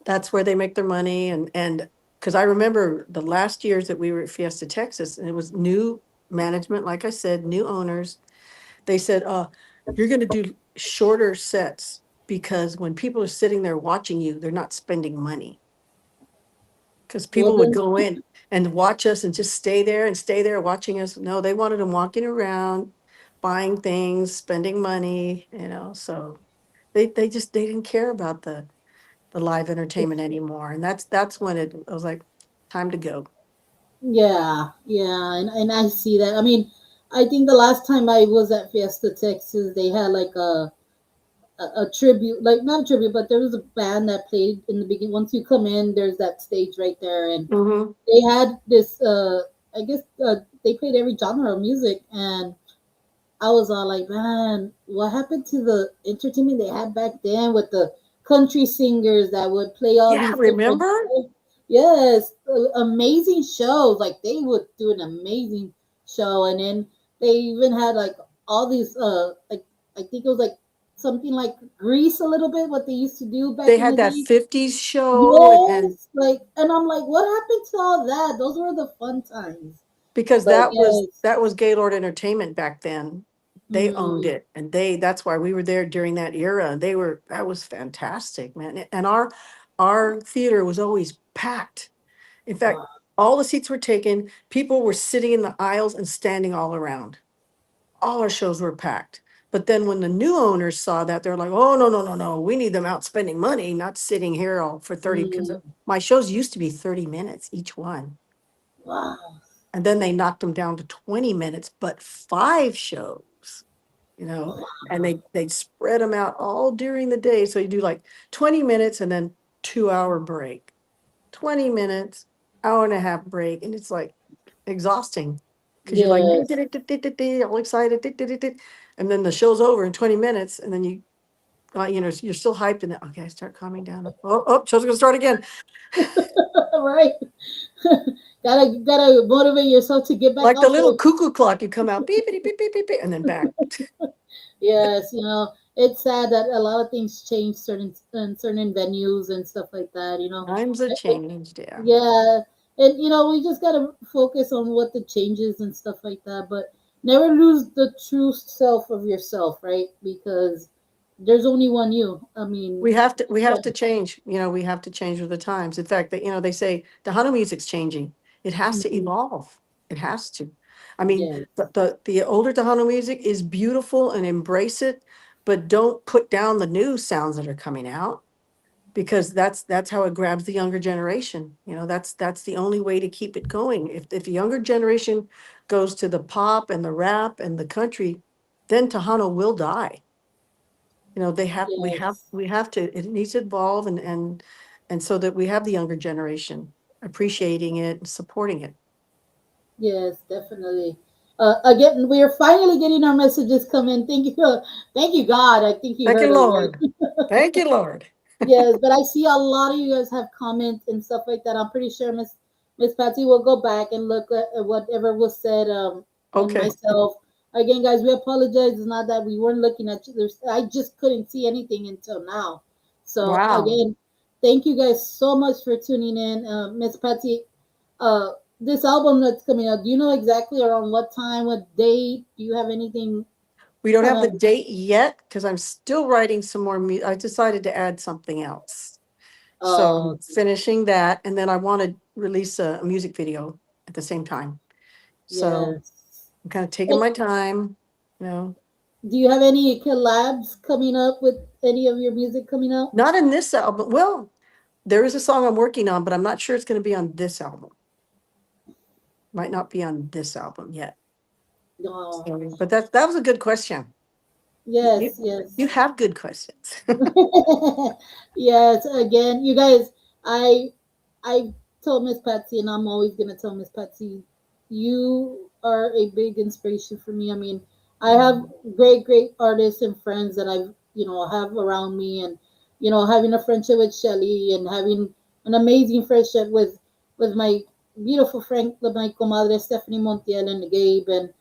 that's where they make their money. And because I remember the last years that we were at Fiesta, Texas, and it was new management, like I said, new owners. They said, you're going to do shorter sets because when people are sitting there watching you, they're not spending money. Because Well people would then, go in and watch us and just stay there watching us. No, they wanted them walking around, buying things, spending money. So they didn't care about the live entertainment anymore. And that's when I was like, time to go. yeah, yeah, and I see that. I mean, I think the last time I was at Fiesta, Texas, they had like a tribute, like not a tribute, but there was a band that played in the beginning. Once you come in, there's that stage right there, and Hmm. they had this. I guess they played every genre of music, and I was all like, man, what happened to the entertainment they had back then with the country singers that would play all Yeah, these different. remember? Yes, amazing shows. Like they would do an amazing show, and then they even had like all these. Like I think it was like something like Grease a little bit what they used to do back They in had the that day. 50s show and Yes, like, and I'm like, what happened to all that? Those were the fun times. because But that was yes, that was Gaylord Entertainment back then. They owned mm, it and that's why we were there during that era. That was fantastic, man. And our theater was always packed. In fact, wow, all the seats were taken. People were sitting in the aisles and standing all around. All our shows were packed. But then when the new owners saw that, they're like, oh, no, no, no, no. We need them out spending money, not sitting here all for 30. Because Mm, my shows used to be 30 minutes each one. wow. And then they knocked them down to 20 minutes, but 5 shows, you know, and they spread them out all during the day. So you do like 20 minutes and then 2 hour break, 20 minutes, hour and a half break. And it's like exhausting because you're like Yes. all excited. And then the show's over in 20 minutes. And then you're still hyped. And then, okay, I start calming down. Oh, show's going to start again. Right. Gotta motivate yourself to get back Like the out little there. cuckoo clock, you come out, beep, beep, beep, beep, beep, beep, and then back. Yes, it's sad that a lot of things change certain in certain venues and stuff like that. Times have changed, yeah. Yeah, and we just gotta focus on what the changes and stuff like that, but never lose the true self of yourself, right? Because there's only one you. I mean, We have to change. We have to change with the times. In fact, they say the Hana music's changing. It has to mhm, evolve. It has to. I mean, yes, the older Tahano music is beautiful and embrace it, but don't put down the new sounds that are coming out because that's how it grabs the younger generation. That's the only way to keep it going. If the younger generation goes to the pop and the rap and the country, then Tahano will die. They have we have yes, we have to it needs to evolve and so that we have the younger generation appreciating it and supporting it. yes, definitely. Again, we are finally getting our messages come in. Thank you, God. I think He Thank heard you, us, right? Lord. Thank you, Lord. Yes, but I see a lot of you guys have comments and stuff like that. I'm pretty sure Miss Patsy will go back and look at whatever was said, and Okay. myself. Again, guys, we apologize. It's not that we weren't looking at you. I just couldn't see anything until now. So Wow. again, thank you guys so much for tuning in, Miss Patsy. Uh, this album that's coming out, do you know exactly around what time, what date? Do you have anything We don't kind have the of? date yet because I'm still writing some more I decided to add something else. So I'm finishing that and then I want to release a music video at the same time. So Yes. I'm kind of taking my time, you know. Do you have any collabs coming up with any of your music coming out? Not in this album. Well, there is a song I'm working on, but I'm not sure it's going to be on this album. Might not be on this album yet. No. So, but that was a good question. You, Yes, you yes. have good questions. Yes, again, you guys, I told Miss Patsy, and I'm always gonna tell Miss Patsy, you are a big inspiration for me. I mean, I have great artists and friends that I've have around me, and having a friendship with Shelly and having an amazing friendship with my beautiful friend, my comadre Stephanie Montiel and Gabe, and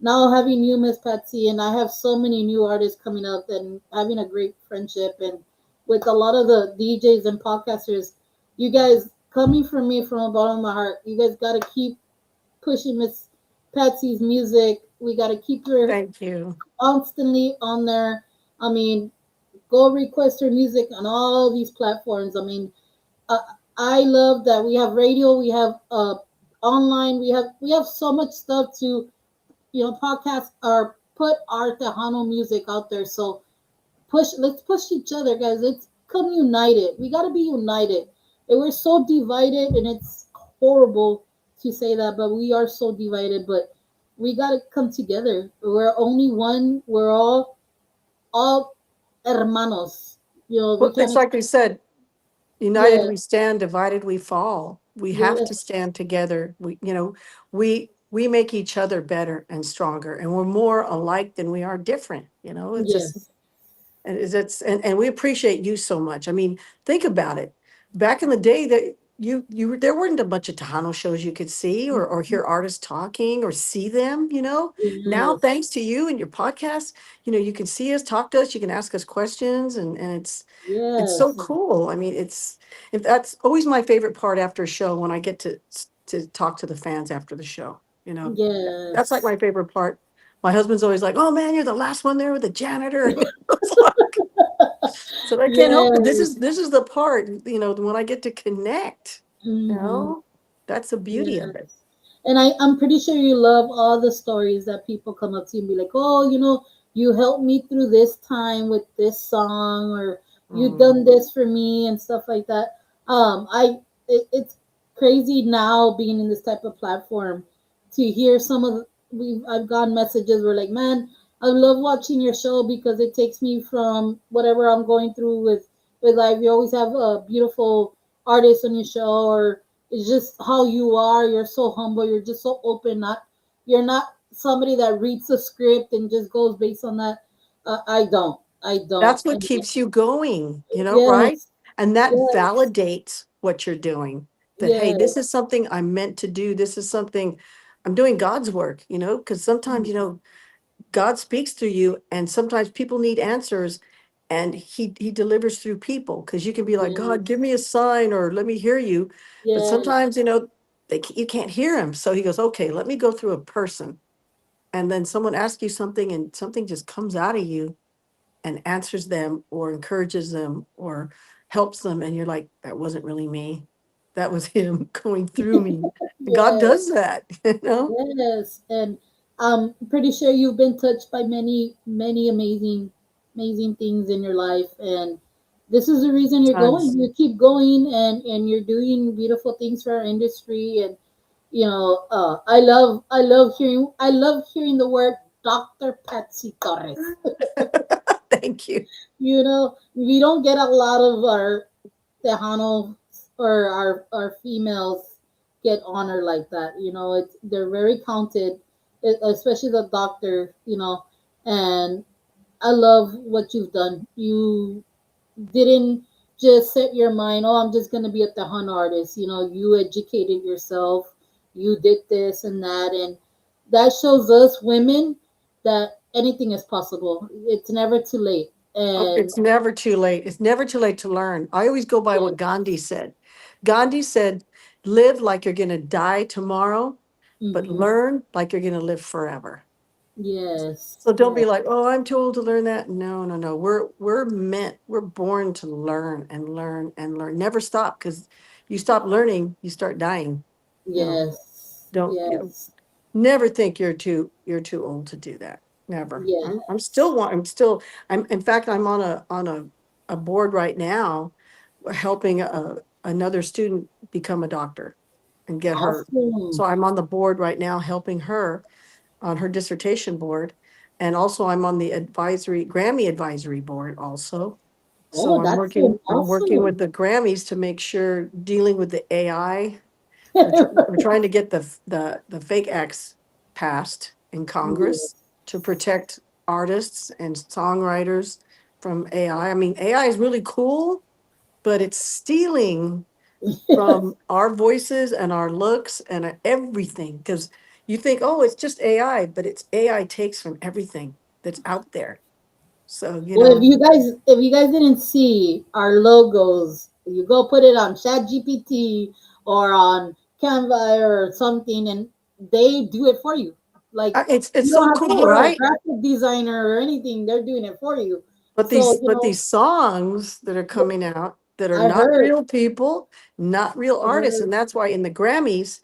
now having you, Miss Patsy, and I have so many new artists coming up and having a great friendship and with a lot of the DJs and podcasters, you guys coming from me from the bottom of my heart. You guys gotta keep pushing Miss Patsy's music. We gotta keep her Thank you. constantly on there. I mean, go request her music on all these platforms. I mean, uh, I love that we have radio, we have online, we have so much stuff to podcast or put our Tejano music out there. So let's push each other, guys. Let's come united. We gotta be united. And we're so divided, and it's horrible to say that, but we are so divided. But we gotta come together. We're only one. We're all hermanos. We Well, it's can't. like we said, united Yeah, we stand, divided we fall. We have to yes, stand together. We make each other better and stronger, and we're more alike than we are different. It's just yes, and we appreciate you so much. I mean, think about it. Back in the day, that there weren't a bunch of Tejano shows you could see or hear artists talking or see them. Now, yes, thanks to you and your podcast, you can see us, talk to us, you can ask us questions, and it's so yes, cool. I mean, if that's always my favorite part after a show when I get to talk to the fans after the show. That's like yes, my favorite part. My husband's always like, "Oh man, you're the last one there with the janitor." It's like, so I can't help it. This is yes. this is the part, when I get to connect. You Hmm. know, that's the beauty of Yeah. it. And I'm pretty sure you love all the stories that people come up to you and be like, oh, you helped me through this time with this song, or you Mm. done this for me and stuff like that. It's crazy now being in this type of platform to hear some of I've gotten messages where like, man, I love watching your show because it takes me from whatever I'm going through with life. You always have a beautiful artist on your show, or it's just how you are. You're so humble. You're just so open. You're not somebody that reads a script and just goes based on that. I don't. I don't. That's what And keeps you going, right? yes, And that yes, validates what you're doing. That, hey, this yes, is something I'm meant to do. This is something I'm doing God's work, because sometimes, God speaks through you, and sometimes people need answers, and he delivers through people, because you can be like, God, give me yes, a sign, or let me hear you. But yes, sometimes, you can't hear him. So he goes, okay, let me go through a person. And then someone asks you something, and something just comes out of you and answers them or encourages them or helps them. And you're like, that wasn't really me. That was him going through me. God yes. does that, you know? Yes, and I'm pretty sure you've been touched by many, many amazing, amazing things in your life, and this is the reason you're going. Tons. You keep going, and you're doing beautiful things for our industry. And I love hearing the word Dr. Patsy Torres. Thank you. We don't get a lot of our Tejano or our females get honored like that. They're very counted, especially the doctor. And I love what you've done. You didn't just set your mind, oh, I'm just gonna be a Tejano artist. You educated yourself. You did this and that, and that shows us women that anything is possible. It's never too late. Oh, And it's never too late. It's never too late to learn. I always go by yeah, what Gandhi said. Gandhi said, live like you're going to die tomorrow, but hmm, learn like you're going to live forever. yes, So don't yes, be like, oh, I'm too old to learn that. No, no, no. We're born to learn and learn and learn. Never stop, because you stop learning, you start dying. You know, yes, don't, yes, never think you're too old to do that. Never. I'm yes. still I'm still I'm in fact I'm on a board right now helping another student become a doctor and get her. So Awesome. I'm on the board right now helping her on her dissertation board. And also I'm on the Grammy advisory board also. So Oh, I'm that's so working with awesome. the Grammys to make sure, dealing with the AI. We're trying to get the fake acts passed in Congress Yes. to protect artists and songwriters from AI. I mean, AI is really cool, but it's stealing from our voices and our looks and everything. Because you think, oh, it's just AI, but it's AI takes from everything that's out there. So, Well, if you guys didn't see our logos, you go put it on ChatGPT or on Canva or something, and they do it for you. Like, it's you don't so have to cool, go to a right? graphic designer or anything. They're doing it for you. But So, these songs that are coming out that are I not heard, real people, not real I artists, heard, and that's why in the Grammys,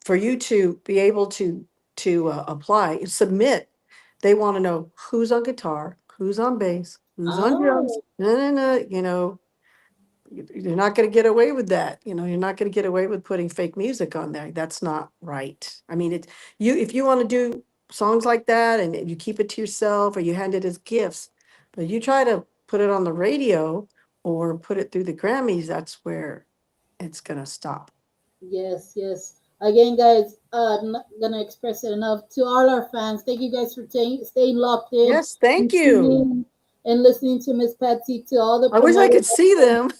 for you to be able to apply, submit, they want to know who's on guitar, who's on bass, who's on drums. oh, No, no, no. You're not going to get away with that. You're not going to get away with putting fake music on there. That's not right. I mean, if you want to do songs like that and you keep it to yourself or you hand it as gifts, but you try to put it on the radio or put it through the Grammys, that's where it's going to stop. yes, yes. Again, guys, I'm not gonna express it enough to all our fans. Thank you guys for staying locked in Yes, thank and you. tuning and listening to Miss Patsy. To all the I wish I promoters, could see them.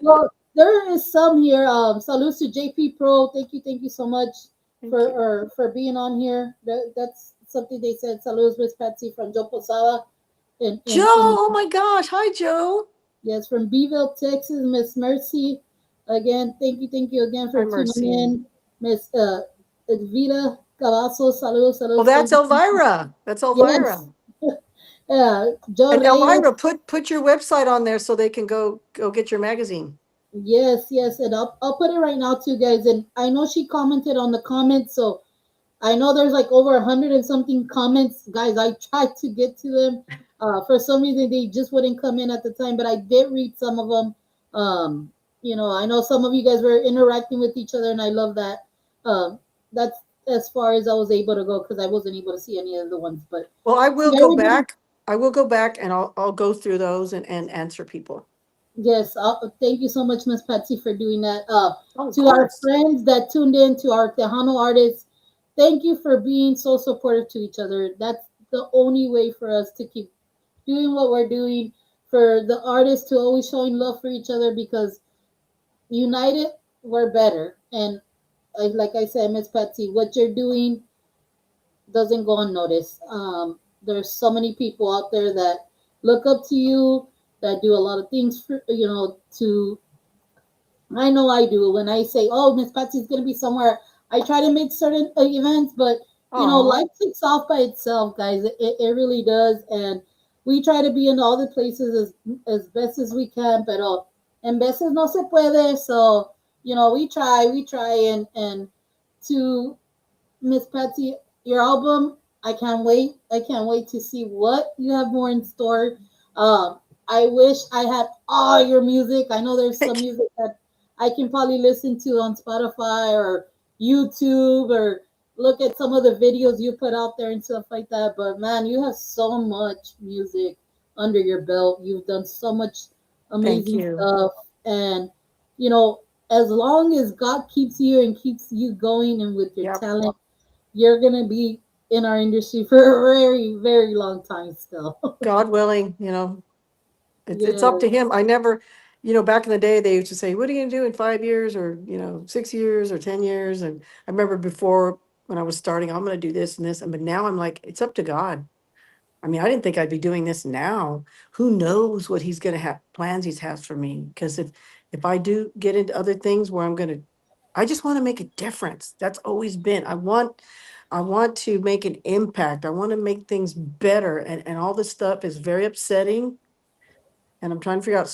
well, there is some here. Salutes to JP Pro. Thank you so much Thank for you. being on here. That's something they said. Salutes, Miss Patsy from Joe Posada, Joe, in oh my gosh. Hi, Joe. yes, from Beeville, Texas, Miss Mercy. Again, thank you again Hi, for tuning Mercy. in. Miss Edvita Cavazo, saludos, Well, saludos, that's thank you. Elvira. That's Yes, Elvira. Joe And Reyes. Elvira, put your website on there so they can go get your magazine. Yes, yes, and I'll put it right now too, guys. And I know she commented on the comments, so I know there's like over 100 and something comments, guys. I tried to get to them. For some reason, they just wouldn't come in at the time, but I did read some of them. I know some of you guys were interacting with each other, and I love that. That's as far as I was able to go because I wasn't able to see any of the ones. But Well, I to will go everybody, back. I will go back and I'll go through those and answer people. yes, thank you so much, Miss Patsy, for doing that. Oh, of To our course. friends that tuned in, to our Tejano artists, thank you for being so supportive to each other. That's the only way for us to keep doing what we're doing. For the artists to always showing love for each other because united, we're better. And like I said, Miss Patsy, what you're doing doesn't go unnoticed. There's so many people out there that look up to you, that do a lot of things for to I know I do. When I say, "Oh, Miss Patsy's gonna be somewhere," I try to make certain events, but Oh, life takes off by itself, guys. It really does, and we try to be in all the places as best as we can. Pero en veces no se puede, so we try, and to Miss Patsy, your album, I can't wait. I can't wait to see what you have more in store. I wish I had all your music. I know there's some thank music that I can probably listen to on Spotify or YouTube or look at some of the videos you put out there and stuff like that. But man, you have so much music under your belt. You've done so much thank amazing you. stuff. And, you know, as long as God keeps you and keeps you going and with your Yep. talent, you're gonna be in our industry for a very, very long time still. God willing, it's up Yeah, to him. I never, back in the day, they used to say, "What are you gonna do in 5 years, or 6 years, or 10 years?" And I remember before when I was starting, I'm gonna do this and this, and but now I'm like, it's up to God. I mean, I didn't think I'd be doing this now. Who knows what he's gonna have plans he has for me? Because if I do get into other things where I just want to make a difference. That's always been. I want to make an impact. I want to make things better, and all this stuff is very upsetting. And I'm trying to figure out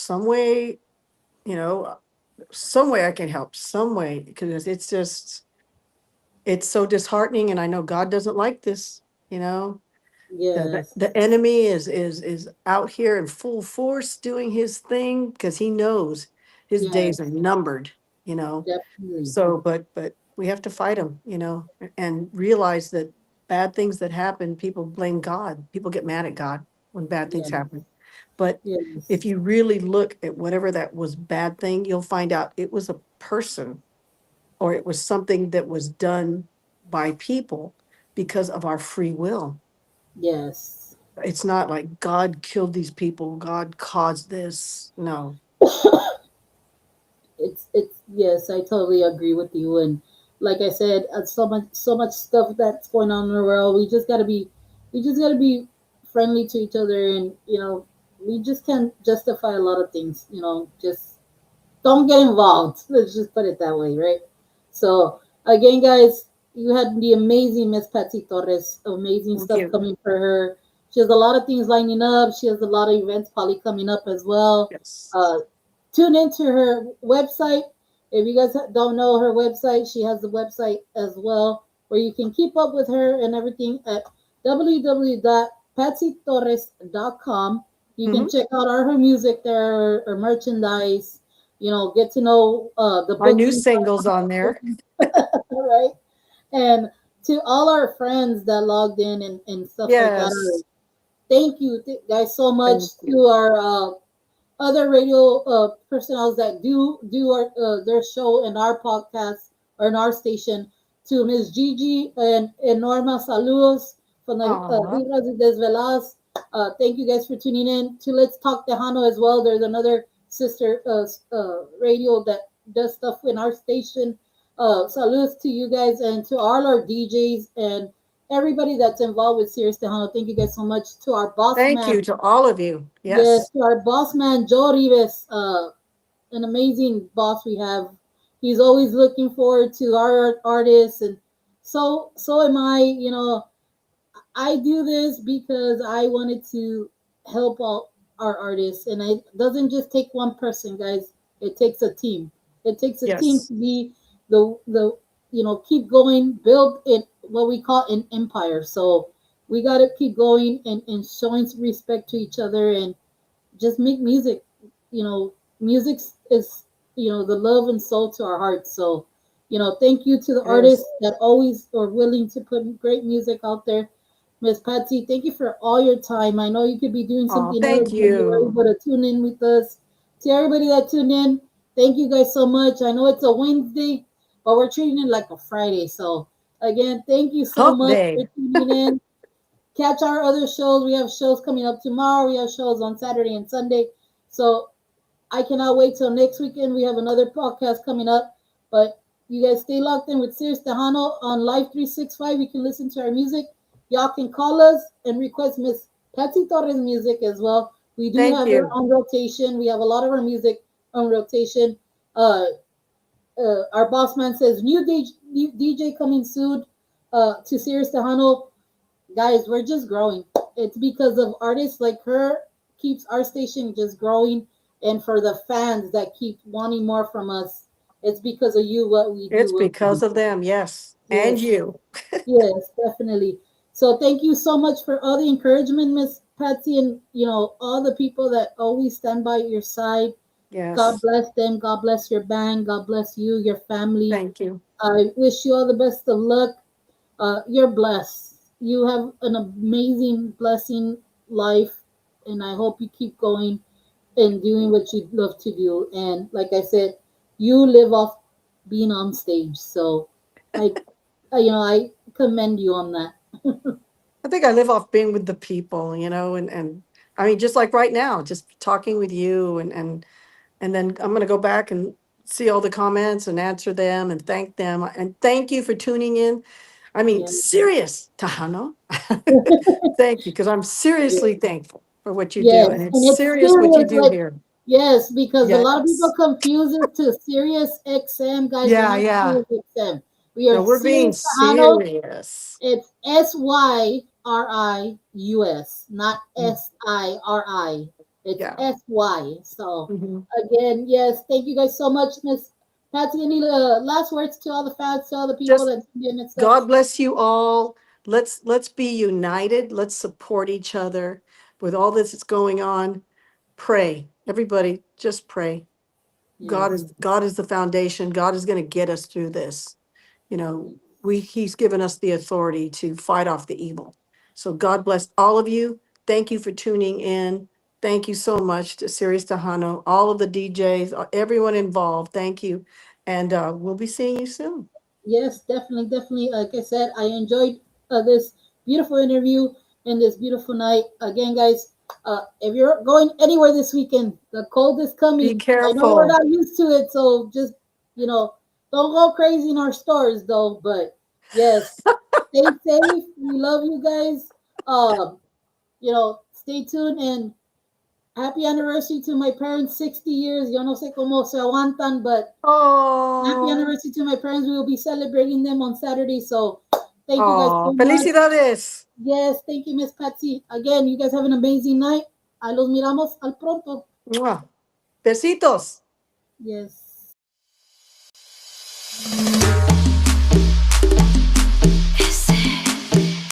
you know, some way I can help, some way, because it's so disheartening. And I know God doesn't like this, you know. yes, The enemy is out here in full force doing his thing because he knows his days are yes, numbered, you know. definitely. So, but we have to fight him, and realize that bad things that happen, people blame God. People get mad at God when bad things Yes, happen. But if yes, you really look at whatever that was bad thing, you'll find out it was a person, or it was something that was done by people because of our free will. yes. It's not like God killed these people, God caused this. No. It's yes, I totally agree with you. And like I said, so much stuff that's going on in the world. We just gotta be friendly to each other, and we just can't justify a lot of things. Just don't get involved. Let's just put it that way, right? So again, guys, you had the amazing Miss Patsy Torres. Amazing Thank stuff you. coming for her. She has a lot of things lining up. She has a lot of events probably coming up as well. Yes. Uh, Tune into her website. If you guys don't know her website, she has the website as well where you can keep up with her and everything at www.patsytorres.com. You can Hmm. check out all her music there, her merchandise, get to know the My new bookings, singles on there. right? And to all our friends that logged in and stuff like that, Yes. thank you guys so much Thank to you. our other radio personnel that do their show in our podcast or in our station. To Miss Gigi and Norma, saludos from the Aw, Hijas y Desveladas. Thank you guys for tuning in. To Let's Talk Tejano as well. There's another sister radio that does stuff in our station. Saludos to you guys and to all our DJs and everybody that's involved with Serious Tejano. Thank you guys so much. To our boss thank man, you to all of you. yes, Yes. to our boss man, Joe Rivas, an amazing boss we have. He's always looking forward to our artists, and so am I. I do this because I wanted to help all our artists, and it doesn't just take one person, guys. It takes a team. It takes a team Yes. to be the keep going, build it. what we call an empire. So we got to keep going and showing some respect to each other and just make music. Music is, the love and soul to our hearts. So, thank you to the It is. artists that always are willing to put great music out there. Miss Patsy, thank you for all your time. I know you could be doing Oh, something else, thank but you were you. able to tune in with us. To everybody that tuned in, thank you guys so much. I know it's a Wednesday, but we're treating it like a Friday. So, again, thank you so Hump much for day. tuning in. Catch our other shows. We have shows coming up tomorrow. We have shows on Saturday and Sunday. So I cannot wait till next weekend. We have another podcast coming up. But you guys stay locked in with Sirius Tejano on Live 365. You can listen to our music. Y'all can call us and request Miss Patsy Torres music as well. We do Thank have her you. on rotation. We have a lot of our music on rotation. Uh, our boss man says new DJ coming soon to Sirius Tejano. Guys, we're just growing. It's because of artists like her keeps our station just growing, and for the fans that keep wanting more from us, it's because of you. What we It's do, what we because do. of them. Yes. And Yes, you. yes, definitely. So thank you so much for all the encouragement, Miss Patsy, and all the people that always stand by your side. God Yes. bless them. God bless your band. God bless you, your family. Thank you. I wish you all the best of luck. You're blessed. You have an amazing blessing life, and I hope you keep going and doing what you love to do. And like I said, you live off being on stage, so I, I commend you on that. I think I live off being with the people, and I mean, just like right now, just talking with you and then I'm going to go back and see all the comments and answer them and thank them. And thank you for tuning in. I mean, Yeah. serious, Tahano. Thank you, because I'm seriously thankful for what you do. And Yes, it's and it's serious what you serious, do like here. yes, because a lot of people Yes. confuse it to Sirius XM, guys. We're Yeah, not yeah. Sirius XM. We are No, we're being Sirius Tejano. serious. It's SYRIUS, not SIRI. It's Yeah. SY. So Mhm. again, yes, thank you guys so much, Miss Patsy. Any last words to all the fans, to all the people Just that tuned in and stuff? God bless you all. Let's be united. Let's support each other with all this that's going on. Pray. Everybody, just pray. Yes, God is the foundation. God is going to get us through this. You know, he's given us the authority to fight off the evil. So God bless all of you. Thank you for tuning in. Thank you so much to Sirius Tahano, all of the DJs, everyone involved. Thank you. And we'll be seeing you soon. yes, definitely, definitely. Like I said, I enjoyed this beautiful interview and this beautiful night. Again, guys, if you're going anywhere this weekend, the cold is Be coming. I know we're careful. not used to it, so just don't go crazy in our stores, though. But yes, stay safe. We love you guys. Stay tuned and happy anniversary to my parents. 60 years. Yo no sé cómo se aguantan, but happy Oh, anniversary to my parents. We will be celebrating them on Saturday. So thank you guys so oh, much. felicidades. Yes, thank you, Miss Patsy. Again, you guys have an amazing night. A los miramos al pronto. Mua. Besitos. Yes.